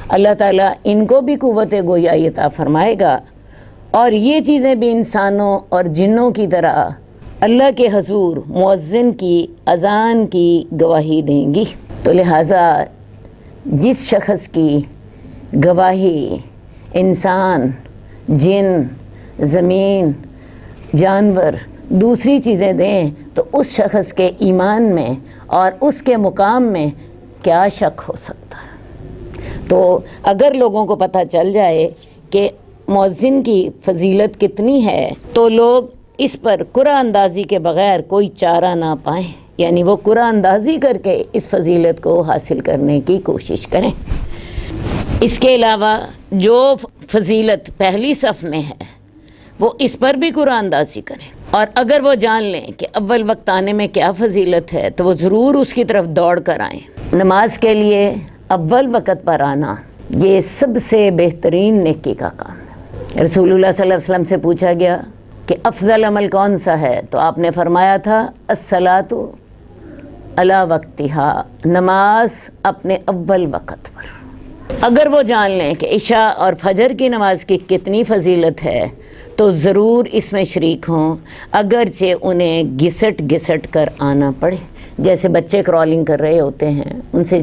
اللہ تعالیٰ ان کو بھی قوت گویائی عطا فرمائے گا اور یہ چیزیں بھی انسانوں اور جنوں کی طرح اللہ کے حضور مؤذن کی اذان کی گواہی دیں گی. تو لہٰذا جس شخص کی گواہی انسان، جن، زمین، جانور، دوسری چیزیں دیں تو اس شخص کے ایمان میں اور اس کے مقام میں کیا شک ہو سکتا ہے. تو اگر لوگوں کو پتہ چل جائے کہ مؤذن کی فضیلت کتنی ہے تو لوگ اس پر قرآن اندازی کے بغیر کوئی چارہ نہ پائیں، یعنی وہ قرآن اندازی کر کے اس فضیلت کو حاصل کرنے کی کوشش کریں. اس کے علاوہ جو فضیلت پہلی صف میں ہے وہ اس پر بھی قرآن اندازی کریں، اور اگر وہ جان لیں کہ اول وقت آنے میں کیا فضیلت ہے تو وہ ضرور اس کی طرف دوڑ کر آئیں. نماز کے لیے اول وقت پر آنا یہ سب سے بہترین نیکی کا کام ہے. رسول اللہ صلی اللہ علیہ وسلم سے پوچھا گیا کہ افضل عمل کون سا ہے تو آپ نے فرمایا تھا الصلاۃ علی وقتہا، نماز اپنے اول وقت پر. اگر وہ جان لیں کہ عشاء اور فجر کی نماز کی کتنی فضیلت ہے تو ضرور اس میں شریک ہوں، اگرچہ انہیں گھسٹ گھسٹ کر آنا پڑے. جیسے بچے کرالنگ کر رہے ہوتے ہیں، ان سے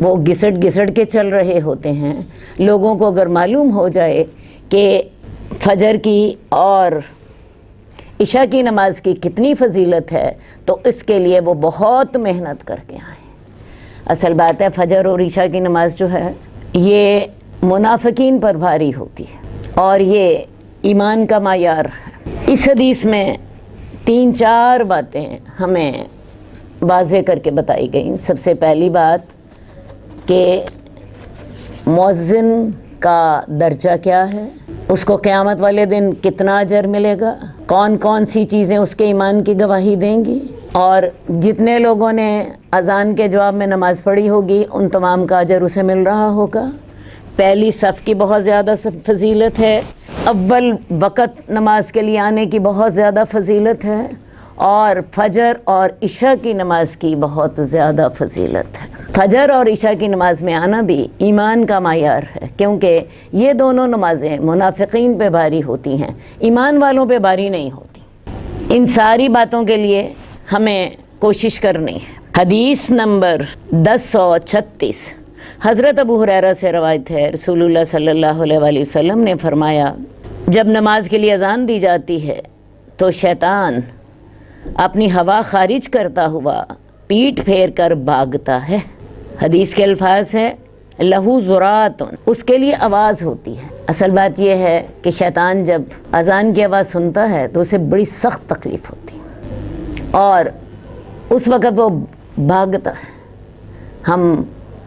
وہ گھسٹ گھسٹ کے چل رہے ہوتے ہیں. لوگوں کو اگر معلوم ہو جائے کہ فجر کی اور عشاء کی نماز کی کتنی فضیلت ہے تو اس کے لیے وہ بہت محنت کر کے آئیں. اصل بات ہے فجر اور عشاء کی نماز جو ہے یہ منافقین پر بھاری ہوتی ہے اور یہ ایمان کا معیار ہے. اس حدیث میں 3-4 باتیں ہمیں واضح کر کے بتائی گئیں. سب سے پہلی بات کہ مؤذن کا درجہ کیا ہے، اس کو قیامت والے دن کتنا اجر ملے گا، کون کون سی چیزیں اس کے ایمان کی گواہی دیں گی، اور جتنے لوگوں نے اذان کے جواب میں نماز پڑھی ہوگی ان تمام کا اجر اسے مل رہا ہوگا. پہلی صف کی بہت زیادہ فضیلت ہے، اول وقت نماز کے لیے آنے کی بہت زیادہ فضیلت ہے، اور فجر اور عشاء کی نماز کی بہت زیادہ فضیلت ہے. فجر اور عشاء کی نماز میں آنا بھی ایمان کا معیار ہے، کیونکہ یہ دونوں نمازیں منافقین پہ بھاری ہوتی ہیں، ایمان والوں پہ بھاری نہیں ہوتی. ان ساری باتوں کے لیے ہمیں کوشش کرنی ہے. حدیث نمبر 1036 حضرت ابو ہریرہ سے روایت ہے، رسول اللہ صلی اللہ علیہ وآلہ وسلم نے فرمایا جب نماز کے لیے اذان دی جاتی ہے تو شیطان اپنی ہوا خارج کرتا ہوا پیٹھ پھیر کر بھاگتا ہے. حدیث کے الفاظ ہیں لہو ذرات، اس کے لیے آواز ہوتی ہے. اصل بات یہ ہے کہ شیطان جب اذان کی آواز سنتا ہے تو اسے بڑی سخت تکلیف ہوتی ہے اور اس وقت وہ بھاگتا ہے. ہم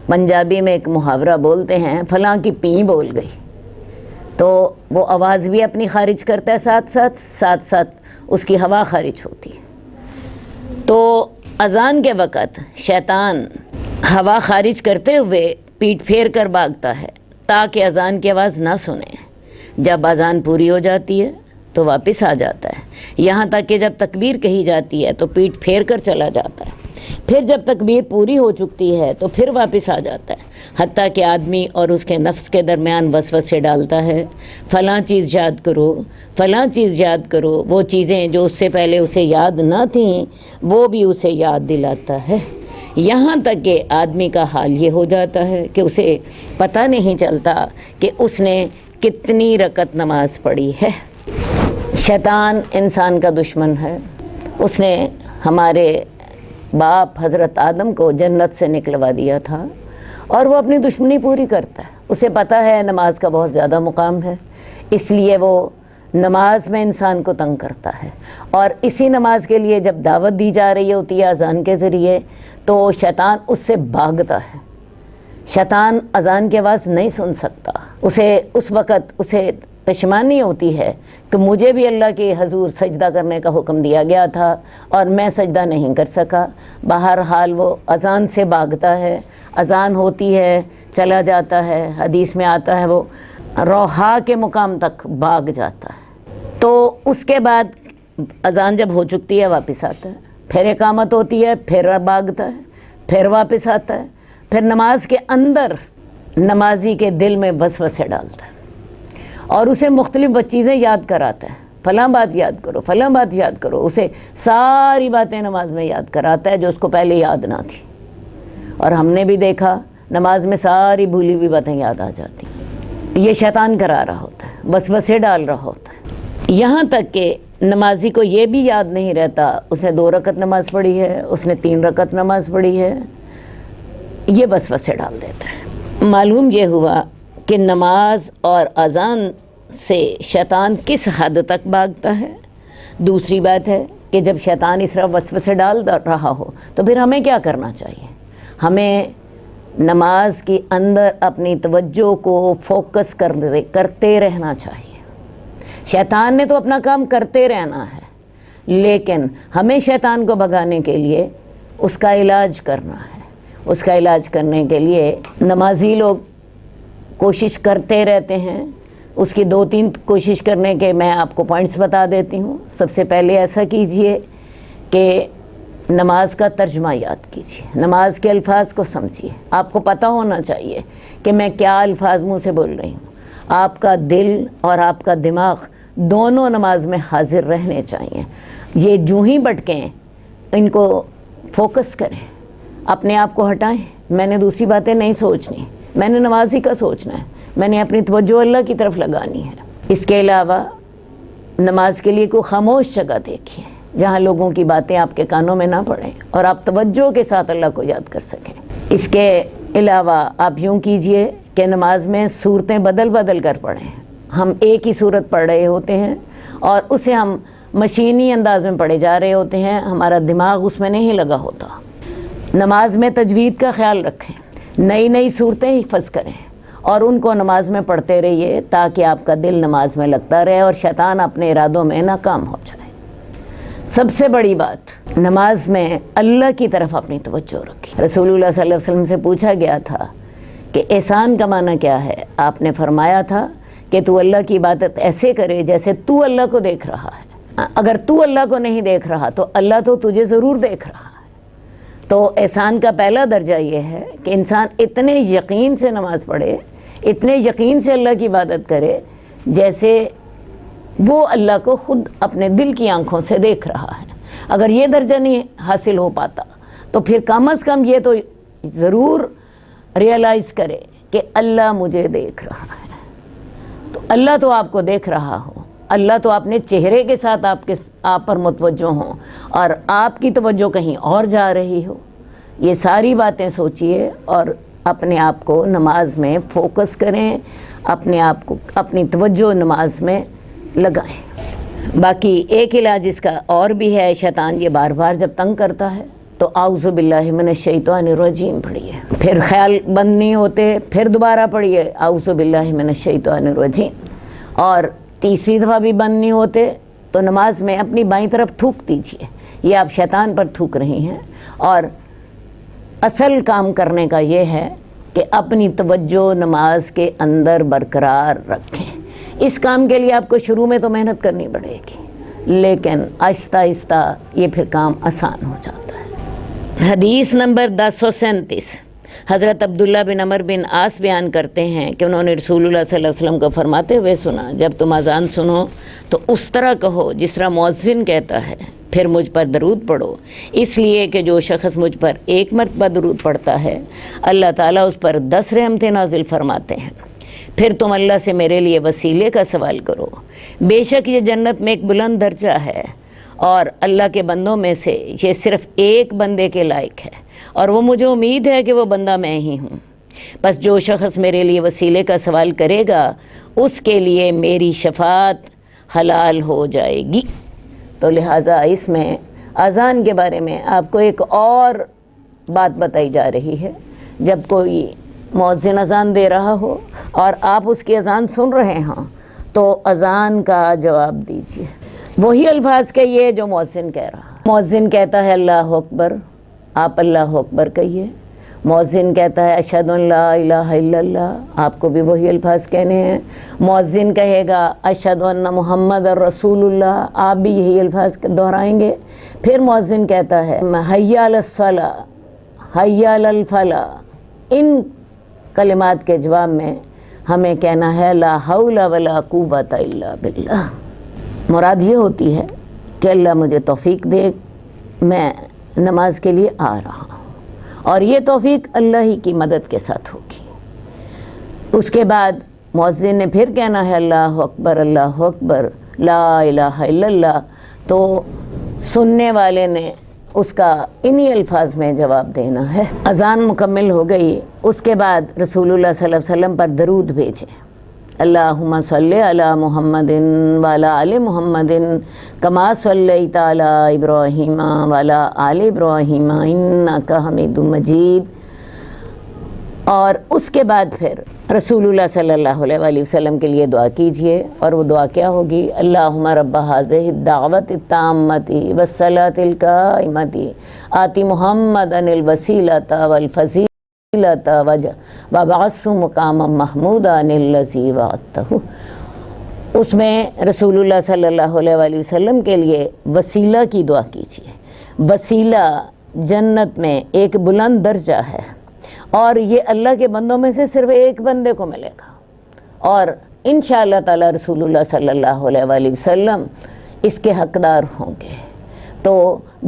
پنجابی میں ایک محاورہ بولتے ہیں فلاں کی پیں بول گئی، تو وہ آواز بھی اپنی خارج کرتا ہے، ساتھ ساتھ اس کی ہوا خارج ہوتی ہے. تو اذان کے وقت شیطان ہوا خارج کرتے ہوئے پیٹھ پھیر کر بھاگتا ہے تاکہ اذان کی آواز نہ سنیں. جب اذان پوری ہو جاتی ہے تو واپس آ جاتا ہے، یہاں تک کہ جب تکبیر کہی جاتی ہے تو پیٹھ پھیر کر چلا جاتا ہے. پھر جب تکبیر پوری ہو چکتی ہے تو پھر واپس آ جاتا ہے، حتیٰ کہ آدمی اور اس کے نفس کے درمیان وسوسے ڈالتا ہے، فلاں چیز یاد کرو، فلاں چیز یاد کرو، وہ چیزیں جو اس سے پہلے اسے یاد نہ تھیں وہ بھی اسے یاد دلاتا ہے، یہاں تک کہ آدمی کا حال یہ ہو جاتا ہے کہ اسے پتہ نہیں چلتا کہ اس نے کتنی رکعت نماز پڑھی ہے۔ شیطان انسان کا دشمن ہے، اس نے ہمارے باپ حضرت آدم کو جنت سے نکلوا دیا تھا اور وہ اپنی دشمنی پوری کرتا ہے۔ اسے پتہ ہے نماز کا بہت زیادہ مقام ہے، اس لیے وہ نماز میں انسان کو تنگ کرتا ہے، اور اسی نماز کے لیے جب دعوت دی جا رہی ہوتی ہے اذان کے ذریعے تو شیطان اس سے بھاگتا ہے۔ شیطان اذان کی آواز نہیں سن سکتا، اسے اس وقت پشیمانی ہوتی ہے کہ مجھے بھی اللہ کے حضور سجدہ کرنے کا حکم دیا گیا تھا اور میں سجدہ نہیں کر سکا۔ بہرحال وہ اذان سے بھاگتا ہے، اذان ہوتی ہے چلا جاتا ہے، حدیث میں آتا ہے وہ روحا کے مقام تک بھاگ جاتا ہے۔ تو اس کے بعد اذان جب ہو چکتی ہے واپس آتا ہے، پھر اقامت ہوتی ہے، پھر بھاگتا ہے، پھر واپس آتا ہے، پھر نماز کے اندر نمازی کے دل میں وسوسے ڈالتا ہے اور اسے مختلف چیزیں یاد کراتا ہے، فلاں بات یاد کرو، فلاں بات یاد کرو، اسے ساری باتیں نماز میں یاد کراتا ہے جو اس کو پہلے یاد نہ تھی۔ اور ہم نے بھی دیکھا نماز میں ساری بھولی ہوئی باتیں یاد آ جاتی ہیں۔ یہ شیطان کرا رہا ہوتا ہے، وسوسے ڈال رہا ہوتا ہے، یہاں تک کہ نمازی کو یہ بھی یاد نہیں رہتا اس نے 2 رکعت نماز پڑھی ہے، اس نے 3 رکعت نماز پڑھی ہے، یہ وسوسے ڈال دیتا ہے۔ معلوم یہ ہوا کہ نماز اور اذان سے شیطان کس حد تک بھاگتا ہے۔ دوسری بات ہے کہ جب شیطان اس طرح وسوسے ڈال رہا ہو تو پھر ہمیں کیا کرنا چاہیے؟ ہمیں نماز کے اندر اپنی توجہ کو فوکس کرتے رہنا چاہیے۔ شیطان نے تو اپنا کام کرتے رہنا ہے، لیکن ہمیں شیطان کو بھگانے کے لیے اس کا علاج کرنا ہے۔ اس کا علاج کرنے کے لیے نمازی لوگ کوشش کرتے رہتے ہیں۔ اس کی 2-3 کوشش کرنے کے میں آپ کو پوائنٹس بتا دیتی ہوں۔ سب سے پہلے ایسا کیجئے کہ نماز کا ترجمہ یاد کیجئے، نماز کے الفاظ کو سمجھیے۔ آپ کو پتہ ہونا چاہیے کہ میں کیا الفاظ منہ سے بول رہی ہوں۔ آپ کا دل اور آپ کا دماغ دونوں نماز میں حاضر رہنے چاہیے۔ یہ جو ہی بھٹکیں ان کو فوکس کریں، اپنے آپ کو ہٹائیں۔ میں نے دوسری باتیں نہیں سوچنی، میں نے نماز ہی کا سوچنا ہے، میں نے اپنی توجہ اللہ کی طرف لگانی ہے۔ اس کے علاوہ نماز کے لیے کوئی خاموش جگہ دیکھیے جہاں لوگوں کی باتیں آپ کے کانوں میں نہ پڑیں اور آپ توجہ کے ساتھ اللہ کو یاد کر سکیں۔ اس کے علاوہ آپ یوں کیجئے کہ نماز میں صورتیں بدل بدل کر پڑھیں۔ ہم ایک ہی صورت پڑھ رہے ہوتے ہیں اور اسے ہم مشینی انداز میں پڑھے جا رہے ہوتے ہیں، ہمارا دماغ اس میں نہیں لگا ہوتا۔ نماز میں تجوید کا خیال رکھیں، نئی نئی صورتیں حفظ کریں اور ان کو نماز میں پڑھتے رہیے تاکہ آپ کا دل نماز میں لگتا رہے اور شیطان اپنے ارادوں میں ناکام ہو جائے۔ سب سے بڑی بات، نماز میں اللہ کی طرف اپنی توجہ رکھیں۔ رسول اللہ صلی اللہ علیہ وسلم سے پوچھا گیا تھا کہ احسان کا معنی کیا ہے؟ آپ نے فرمایا تھا کہ تو اللہ کی عبادت ایسے کرے جیسے تو اللہ کو دیکھ رہا ہے۔ اگر تو اللہ کو نہیں دیکھ رہا تو اللہ تو تجھے ضرور دیکھ رہا ہے۔ تو احسان کا پہلا درجہ یہ ہے کہ انسان اتنے یقین سے نماز پڑھے، اتنے یقین سے اللہ کی عبادت کرے جیسے وہ اللہ کو خود اپنے دل کی آنکھوں سے دیکھ رہا ہے۔ اگر یہ درجہ نہیں حاصل ہو پاتا تو پھر کم از کم یہ تو ضرور ریئلائز کرے کہ اللہ مجھے دیکھ رہا ہے۔ تو اللہ تو آپ کو دیکھ رہا ہو، اللہ تو اپنے چہرے کے ساتھ آپ پر متوجہ ہوں اور آپ کی توجہ کہیں اور جا رہی ہو۔ یہ ساری باتیں سوچئے اور اپنے آپ کو نماز میں فوکس کریں، اپنے آپ کو اپنی توجہ نماز میں لگائیں۔ باقی ایک علاج اس کا اور بھی ہے، شیطان یہ بار بار جب تنگ کرتا ہے تو اعوذ باللہ من الشیطان الرجیم پڑھیے، پھر خیال بند نہیں ہوتے، پھر دوبارہ پڑھیے اعوذ باللہ من الشیطان الرجیم، اور تیسری دفعہ بھی بند نہیں ہوتے تو نماز میں اپنی بائیں طرف تھوک دیجئے۔ یہ آپ شیطان پر تھوک رہی ہیں، اور اصل کام کرنے کا یہ ہے کہ اپنی توجہ نماز کے اندر برقرار رکھیں۔ اس کام کے لیے آپ کو شروع میں تو محنت کرنی پڑے گی، لیکن آہستہ آہستہ یہ پھر کام آسان ہو جاتا ہے۔ حدیث نمبر 1037 حضرت عبداللہ بن عمر بن عاص بیان کرتے ہیں کہ انہوں نے رسول اللہ صلی اللہ علیہ وسلم کو فرماتے ہوئے سنا، جب تم اذان سنو تو اس طرح کہو جس طرح مؤذن کہتا ہے، پھر مجھ پر درود پڑھو، اس لیے کہ جو شخص مجھ پر ایک مرتبہ درود پڑھتا ہے اللہ تعالیٰ اس پر 10 رحمتیں نازل فرماتے ہیں۔ پھر تم اللہ سے میرے لیے وسیلے کا سوال کرو، بے شک یہ جنت میں ایک بلند درجہ ہے اور اللہ کے بندوں میں سے یہ صرف ایک بندے کے لائق ہے، اور وہ مجھے امید ہے کہ وہ بندہ میں ہی ہوں۔ بس جو شخص میرے لیے وسیلے کا سوال کرے گا اس کے لیے میری شفاعت حلال ہو جائے گی۔ تو لہٰذا اس میں اذان کے بارے میں آپ کو ایک اور بات بتائی جا رہی ہے، جب کوئی مؤذن اذان دے رہا ہو اور آپ اس کی اذان سن رہے ہوں تو اذان کا جواب دیجیے، وہی الفاظ کہیے جو مؤذن کہہ رہا۔ مؤذن کہتا ہے اللہ اکبر، آپ اللہ اکبر کہیے۔ مؤذن کہتا ہے اشہد ان لا الہ الا اللہ، آپ کو بھی وہی الفاظ کہنے ہیں۔ مؤذن کہے گا اشہد ان محمد رسول اللہ، آپ بھی یہی الفاظ دہرائیں گے۔ پھر مؤذن کہتا ہے حی علی الصلاۃ، حی علی الفلاح، ان کلمات کے جواب میں ہمیں کہنا ہے لا حول ولا قوۃ الا باللہ۔ مراد یہ ہوتی ہے کہ اللہ مجھے توفیق دے، میں نماز کے لیے آ رہا ہوں، اور یہ توفیق اللہ ہی کی مدد کے ساتھ ہوگی۔ اس کے بعد مؤذن نے پھر کہنا ہے اللہ اکبر لا الہ الا اللہ، تو سننے والے نے اس کا انہی الفاظ میں جواب دینا ہے۔ اذان مکمل ہو گئی، اس کے بعد رسول اللہ صلی اللہ علیہ وسلم پر درود بھیجیں، اللہم صلی علی محمد وعلی آل محمد کما صلیت علی ابراہیم وعلی آل ابراہیم انک حمید مجید۔ اور اس کے بعد پھر رسول اللہ صلی اللہ علیہ وآلہ وسلم کے لیے دعا کیجئے، اور وہ دعا کیا ہوگی؟ اللہم رب هذه الدعوة التامة والصلاة القائمة آت محمدا الوسیلة والفضیلة وبعثہ مقاما محمودا الذی وعدتہ۔ اس میں رسول اللہ صلی اللہ علیہ وآلہ وسلم کے لیے وسیلہ کی دعا کیجیے۔ وسیلہ جنت میں ایک بلند درجہ ہے، اور یہ اللہ کے بندوں میں سے صرف ایک بندے کو ملے گا، اور انشاءاللہ تعالی رسول اللہ صلی اللہ علیہ وآلہ وسلم اس کے حقدار ہوں گے۔ تو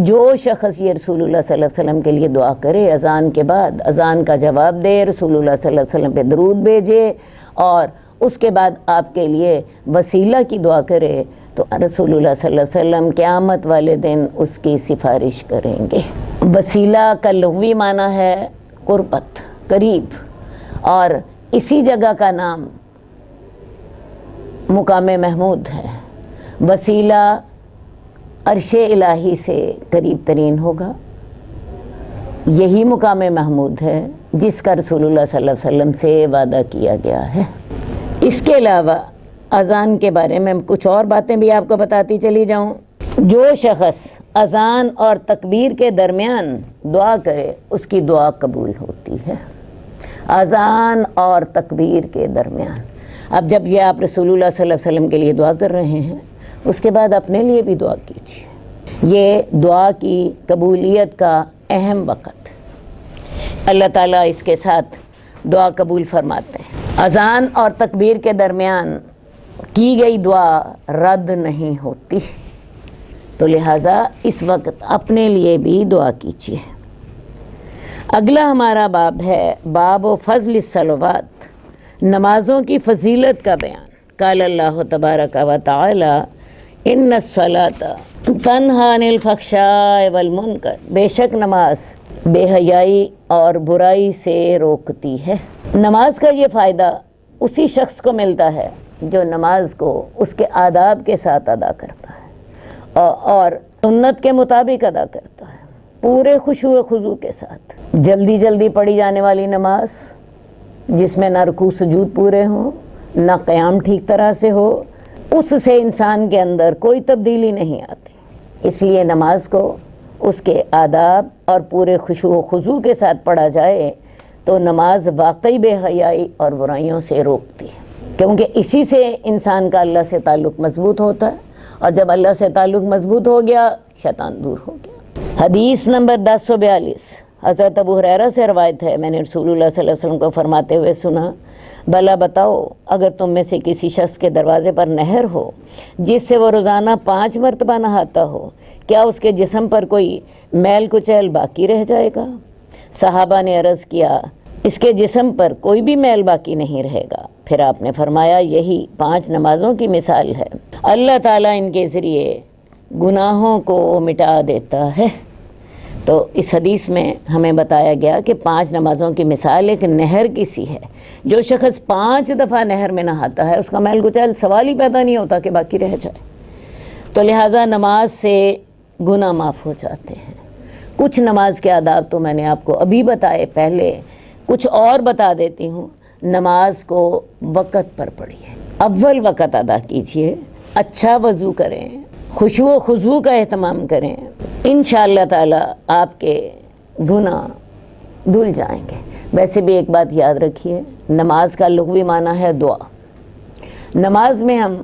جو شخص یہ رسول اللہ صلی اللہ علیہ وسلم کے لیے دعا کرے اذان کے بعد، اذان کا جواب دے، رسول اللہ صلی اللہ علیہ وسلم پہ درود بھیجے، اور اس کے بعد آپ کے لیے وسیلہ کی دعا کرے، تو رسول اللہ صلی اللہ علیہ وسلم قیامت والے دن اس کی سفارش کریں گے۔ وسیلہ کا لغوی معنی ہے قربت، قریب، اور اسی جگہ کا نام مقام محمود ہے۔ وسیلہ عرش الہی سے قریب ترین ہوگا، یہی مقام محمود ہے جس کا رسول اللہ صلی اللہ علیہ وسلم سے وعدہ کیا گیا ہے۔ اس کے علاوہ اذان کے بارے میں کچھ اور باتیں بھی آپ کو بتاتی چلی جاؤں۔ جو شخص اذان اور تکبیر کے درمیان دعا کرے اس کی دعا قبول ہوتی ہے۔ اذان اور تکبیر کے درمیان، اب جب یہ آپ رسول اللہ صلی اللہ علیہ وسلم کے لیے دعا کر رہے ہیں، اس کے بعد اپنے لیے بھی دعا کیجیے۔ یہ دعا کی قبولیت کا اہم وقت، اللہ تعالیٰ اس کے ساتھ دعا قبول فرماتے ہیں۔ اذان اور تکبیر کے درمیان کی گئی دعا رد نہیں ہوتی، تو لہٰذا اس وقت اپنے لیے بھی دعا کیجیے۔ اگلا ہمارا باب ہے باب و فضل الصلوات، نمازوں کی فضیلت کا بیان۔ قال اللہ تبارک و تعالی ان الصلاۃ تنہی عن الفحشاء والمنکر، بے شک نماز بے حیائی اور برائی سے روکتی ہے۔ نماز کا یہ فائدہ اسی شخص کو ملتا ہے جو نماز کو اس کے آداب کے ساتھ ادا کرتا ہے اور سنت کے مطابق ادا کرتا ہے، پورے خشوع و خضوع کے ساتھ۔ جلدی جلدی پڑھی جانے والی نماز جس میں نہ رکوع سجود پورے ہوں، نہ قیام ٹھیک طرح سے ہو، اس سے انسان کے اندر کوئی تبدیلی نہیں آتی۔ اس لیے نماز کو اس کے آداب اور پورے خشوع و خضوع کے ساتھ پڑھا جائے تو نماز واقعی بے حیائی اور برائیوں سے روکتی ہے، کیونکہ اسی سے انسان کا اللہ سے تعلق مضبوط ہوتا ہے، اور جب اللہ سے تعلق مضبوط ہو گیا شیطان دور ہو گیا۔ حدیث نمبر 1042 حضرت ابو ہریرہ سے روایت ہے، میں نے رسول اللہ صلی اللہ علیہ وسلم کو فرماتے ہوئے سنا، بھلا بتاؤ اگر تم میں سے کسی شخص کے دروازے پر نہر ہو جس سے وہ روزانہ 5 مرتبہ نہاتا ہو، کیا اس کے جسم پر کوئی میل کچیل باقی رہ جائے گا؟ صحابہ نے عرض کیا، اس کے جسم پر کوئی بھی میل باقی نہیں رہے گا۔ پھر آپ نے فرمایا، یہی 5 نمازوں کی مثال ہے، اللہ تعالیٰ ان کے ذریعے گناہوں کو مٹا دیتا ہے۔ تو اس حدیث میں ہمیں بتایا گیا کہ 5 نمازوں کی مثال ایک نہر کی سی ہے۔ جو شخص 5 دفعہ نہر میں نہاتا ہے، اس کا میل کچیل سوال ہی پیدا نہیں ہوتا کہ باقی رہ جائے۔ تو لہٰذا نماز سے گناہ معاف ہو جاتے ہیں۔ کچھ نماز کے آداب تو میں نے آپ کو ابھی بتائے، پہلے کچھ اور بتا دیتی ہوں۔ نماز کو وقت پر پڑھیے، اول وقت ادا کیجیے، اچھا وضو کریں، خشوع و خضوع کا اہتمام کریں، انشاءاللہ تعالی آپ کے گناہ دھل جائیں گے۔ ویسے بھی ایک بات یاد رکھیے، نماز کا لغوی معنی ہے دعا۔ نماز میں ہم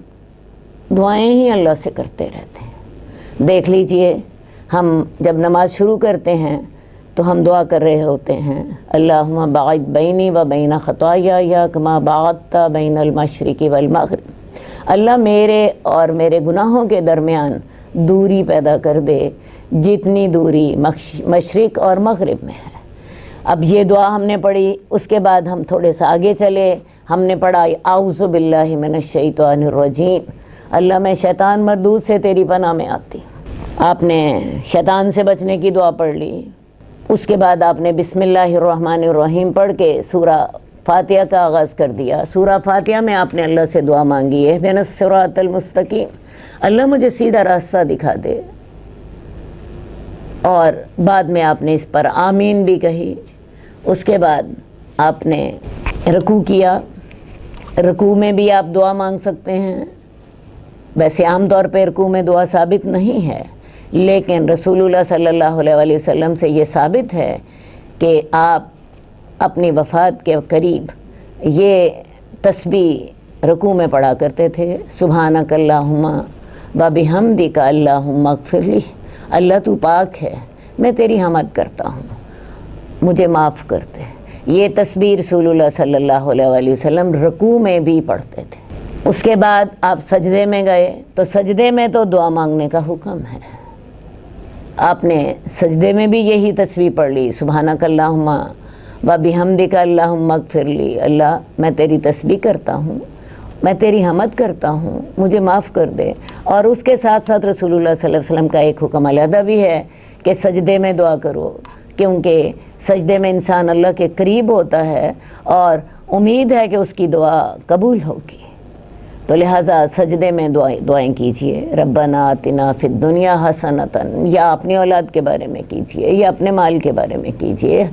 دعائیں ہی اللہ سے کرتے رہتے ہیں۔ دیکھ لیجئے، ہم جب نماز شروع کرتے ہیں تو ہم دعا کر رہے ہوتے ہیں، اللہم باعد بینی و بین خطایا کما باعدت بین المشرق والمغرب۔ اللہ میرے اور میرے گناہوں کے درمیان دوری پیدا کر دے جتنی دوری مشرق اور مغرب میں ہے۔ اب یہ دعا ہم نے پڑھی، اس کے بعد ہم تھوڑے سا آگے چلے، ہم نے پڑھا اعوذ باللہ من الشیطان الرجیم، اللہ میں شیطان مردود سے تیری پناہ میں آتی ہوں۔ آپ نے شیطان سے بچنے کی دعا پڑھ لی، اس کے بعد آپ نے بسم اللہ الرحمن الرحیم پڑھ کے سورہ فاتحہ کا آغاز کر دیا۔ سورہ فاتحہ میں آپ نے اللہ سے دعا مانگی، اہدنا الصراط المستقیم، اللہ مجھے سیدھا راستہ دکھا دے، اور بعد میں آپ نے اس پر آمین بھی کہی۔ اس کے بعد آپ نے رکوع کیا، رکوع میں بھی آپ دعا مانگ سکتے ہیں۔ ویسے عام طور پہ رکوع میں دعا ثابت نہیں ہے، لیکن رسول اللہ صلی اللہ علیہ وسلم سے یہ ثابت ہے کہ آپ اپنی وفات کے قریب یہ تسبیح رکوع میں پڑھا کرتے تھے، سبحانک اللہم و بحمدک اللہم اغفر لی، اللہ تو پاک ہے، میں تیری حمد کرتا ہوں، مجھے معاف کر دے۔ یہ تسبیح رسول اللہ صلی اللہ علیہ وسلم رکوع میں بھی پڑھتے تھے۔ اس کے بعد آپ سجدے میں گئے تو سجدے میں تو دعا مانگنے کا حکم ہے، آپ نے سجدے میں بھی یہی تسبیح پڑھ لی، سبحانک اللہم و بحمدک اللہم اغفر لی، اللہ میں تیری تسبیح کرتا ہوں، میں تیری حمد کرتا ہوں، مجھے معاف کر دے۔ اور اس کے ساتھ ساتھ رسول اللہ صلی اللہ علیہ وسلم کا ایک حکم علیحدہ بھی ہے کہ سجدے میں دعا کرو، کیونکہ سجدے میں انسان اللہ کے قریب ہوتا ہے اور امید ہے کہ اس کی دعا قبول ہوگی۔ تو لہٰذا سجدے میں دعائیں کیجئے، ربنا آتنا فی الدنیا حسنۃ، یا اپنی اولاد کے بارے میں کیجئے، یا اپنے مال کے بارے میں کیجئے،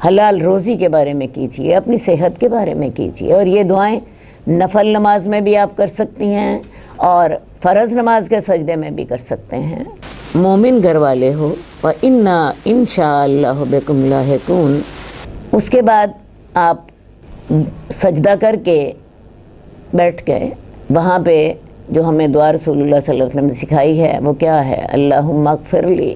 حلال روزی کے بارے میں کیجئے، اپنی صحت کے بارے میں کیجئے۔ اور یہ دعائیں نفل نماز میں بھی آپ کر سکتی ہیں اور فرض نماز کے سجدے میں بھی کر سکتے ہیں۔ مومن گھر والے ہو وَإِنَّا إِن شَاءَ اللَّهُ بِكُمْ لَاحِقُونَ، اس کے بعد آپ سجدہ کر کے بیٹھ گئے، وہاں پہ جو ہمیں دعا رسول اللہ صلی اللہ علیہ وسلم نے سکھائی ہے وہ کیا ہے؟ اللہم اغفر لی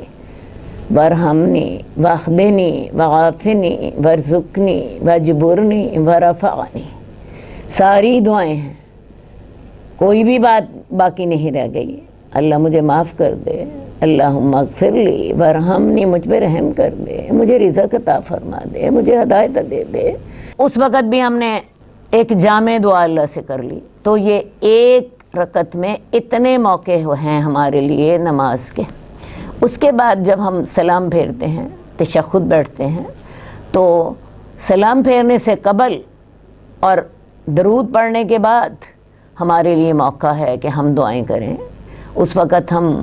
وارحمنی واہدنی وعافنی وارزقنی واجبرنی ورفعنی۔ ساری دعائیں ہیں، کوئی بھی بات باقی نہیں رہ گئی۔ اللہ مجھے معاف کر دے، اللہم اغفر لی وارحمنی، مجھ پہ رحم کر دے، مجھے رزق عطا فرما دے، مجھے ہدایت دے دے۔ اس وقت بھی ہم نے ایک جامع دعا اللہ سے کر لی۔ تو یہ ایک رکعت میں اتنے موقع ہیں ہمارے لیے نماز کے۔ اس کے بعد جب ہم سلام پھیرتے ہیں، تشہد بیٹھتے ہیں، تو سلام پھیرنے سے قبل اور درود پڑھنے کے بعد ہمارے لیے موقع ہے کہ ہم دعائیں کریں۔ اس وقت ہم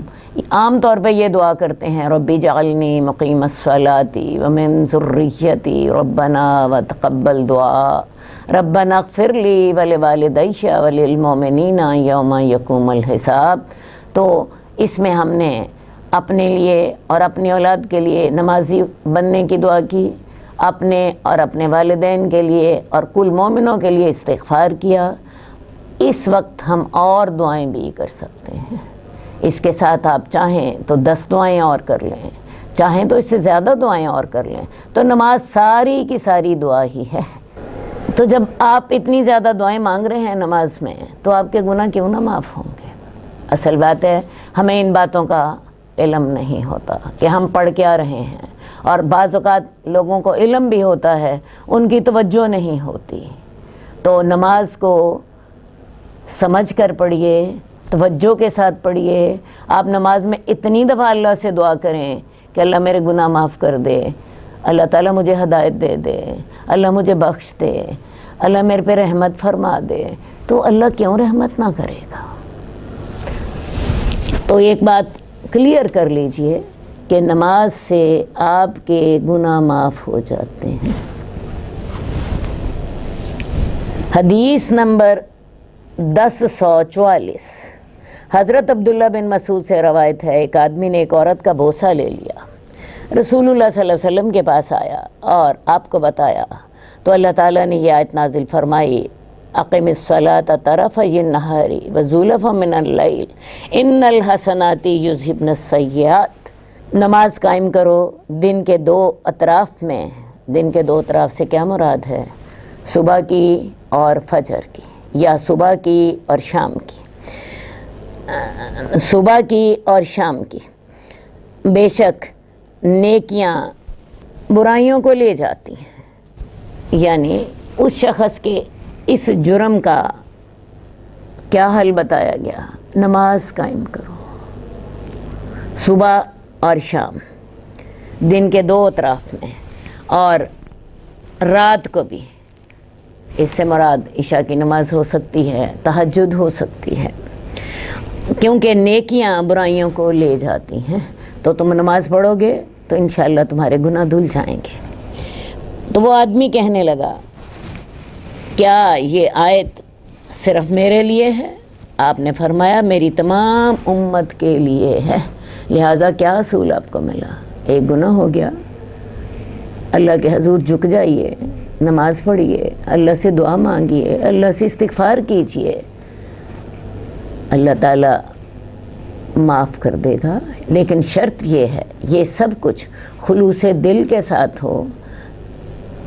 عام طور پہ یہ دعا کرتے ہیں، ربی جعلنی مقیم الصلاۃ ومن ذریتی ربنا وتقبل دعا، ربنا اغفر لی ولوالدی وللمؤمنین یوم یقوم الحساب۔ تو اس میں ہم نے اپنے لیے اور اپنی اولاد کے لیے نمازی بننے کی دعا کی، اپنے اور اپنے والدین کے لیے اور کل مومنوں کے لیے استغفار کیا۔ اس وقت ہم اور دعائیں بھی کر سکتے ہیں، اس کے ساتھ آپ چاہیں تو 10 دعائیں اور کر لیں، چاہیں تو اس سے زیادہ دعائیں اور کر لیں، تو نماز ساری کی ساری دعا ہی ہے۔ تو جب آپ اتنی زیادہ دعائیں مانگ رہے ہیں نماز میں، تو آپ کے گناہ کیوں نہ معاف ہوں گے؟ اصل بات ہے ہمیں ان باتوں کا علم نہیں ہوتا کہ ہم پڑھ کیا رہے ہیں، اور بعض اوقات لوگوں کو علم بھی ہوتا ہے، ان کی توجہ نہیں ہوتی۔ تو نماز کو سمجھ کر پڑھیے، توجہ کے ساتھ پڑھیے۔ آپ نماز میں اتنی دفعہ اللہ سے دعا کریں کہ اللہ میرے گناہ معاف کر دے، اللہ تعالیٰ مجھے ہدایت دے دے، اللہ مجھے بخش دے، اللہ میرے پہ رحمت فرما دے، تو اللہ کیوں رحمت نہ کرے گا؟ تو ایک بات کلیئر کر لیجئے کہ نماز سے آپ کے گناہ معاف ہو جاتے ہیں۔ حدیث نمبر 1044، حضرت عبداللہ بن مسعود سے روایت ہے، ایک آدمی نے ایک عورت کا بوسہ لے لیا، رسول اللہ صلی اللہ علیہ وسلم کے پاس آیا اور آپ کو بتایا، تو اللہ تعالیٰ نے یہ آیت نازل فرمائی، اقم الصلاۃ طرفی النہار وزلفا من اللیل ان الحسنات یذہبن السیئات۔ نماز قائم کرو دن کے 2 اطراف میں۔ دن کے 2 اطراف سے کیا مراد ہے؟ صبح کی اور فجر کی، یا صبح کی اور شام کی، صبح کی اور شام کی۔ بے شک نیکیاں برائیوں کو لے جاتی ہیں، یعنی اس شخص کے اس جرم کا کیا حل بتایا گیا؟ نماز قائم کرو صبح اور شام، دن کے 2 اطراف میں، اور رات کو بھی۔ اس سے مراد عشاء کی نماز ہو سکتی ہے، تہجد ہو سکتی ہے، کیونکہ نیکیاں برائیوں کو لے جاتی ہیں۔ تو تم نماز پڑھو گے تو انشاءاللہ تمہارے گناہ دھل جائیں گے۔ تو وہ آدمی کہنے لگا، کیا یہ آیت صرف میرے لیے ہے؟ آپ نے فرمایا میری تمام امت کے لیے ہے، لہٰذا کیا اصول آپ کو ملا؟ ایک گناہ ہو گیا، اللہ کے حضور جھک جائیے، نماز پڑھیے، اللہ سے دعا مانگیے، اللہ سے استغفار کیجیے، اللہ تعالیٰ معاف کر دے گا۔ لیکن شرط یہ ہے، یہ سب کچھ خلوص دل کے ساتھ ہو،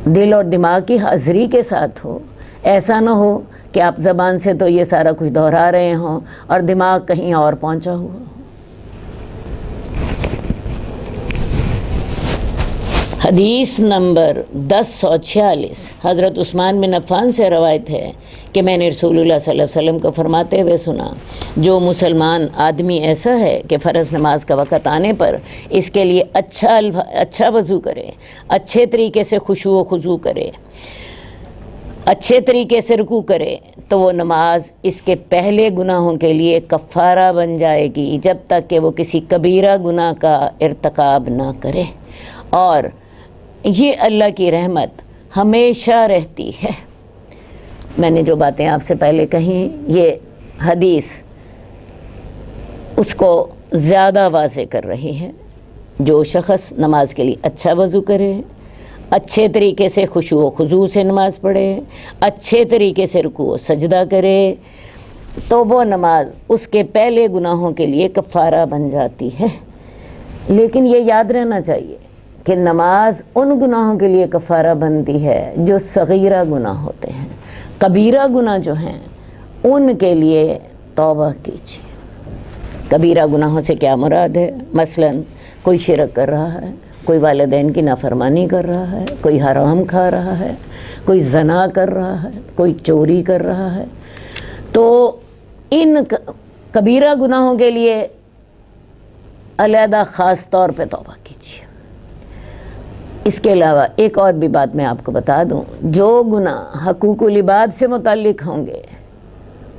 دل اور دماغ کی حاضری کے ساتھ ہو۔ ایسا نہ ہو کہ آپ زبان سے تو یہ سارا کچھ دہرا رہے ہوں اور دماغ کہیں اور پہنچا ہوا ہو۔ حدیث نمبر 1046، حضرت عثمان بن عفان سے روایت ہے کہ میں نے رسول اللہ صلی اللہ علیہ وسلم کو فرماتے ہوئے سنا، جو مسلمان آدمی ایسا ہے کہ فرض نماز کا وقت آنے پر اس کے لیے اچھا وضو کرے، اچھے طریقے سے خشوع و خضوع کرے، اچھے طریقے سے رکوع کرے، تو وہ نماز اس کے پہلے گناہوں کے لیے کفارہ بن جائے گی، جب تک کہ وہ کسی کبیرہ گناہ کا ارتکاب نہ کرے۔ اور یہ اللہ کی رحمت ہمیشہ رہتی ہے۔ میں نے جو باتیں آپ سے پہلے کہیں، یہ حدیث اس کو زیادہ واضح کر رہی ہے۔ جو شخص نماز کے لیے اچھا وضو کرے، اچھے طریقے سے خشوع و خضوع سے نماز پڑھے، اچھے طریقے سے رکوع و سجدہ کرے، تو وہ نماز اس کے پہلے گناہوں کے لیے کفارہ بن جاتی ہے۔ لیکن یہ یاد رہنا چاہیے کہ نماز ان گناہوں کے لیے کفارہ بنتی ہے جو صغیرہ گناہ ہوتے ہیں۔ کبیرہ گناہ جو ہیں ان کے لیے توبہ کیجیے۔ کبیرہ گناہوں سے کیا مراد ہے؟ مثلاً کوئی شرک کر رہا ہے، کوئی والدین کی نافرمانی کر رہا ہے، کوئی حرام کھا رہا ہے، کوئی زنا کر رہا ہے، کوئی چوری کر رہا ہے، تو ان کبیرہ گناہوں کے لیے علیحدہ خاص طور پہ توبہ کیجیے۔ اس کے علاوہ ایک اور بھی بات میں آپ کو بتا دوں، جو گناہ حقوق العباد سے متعلق ہوں گے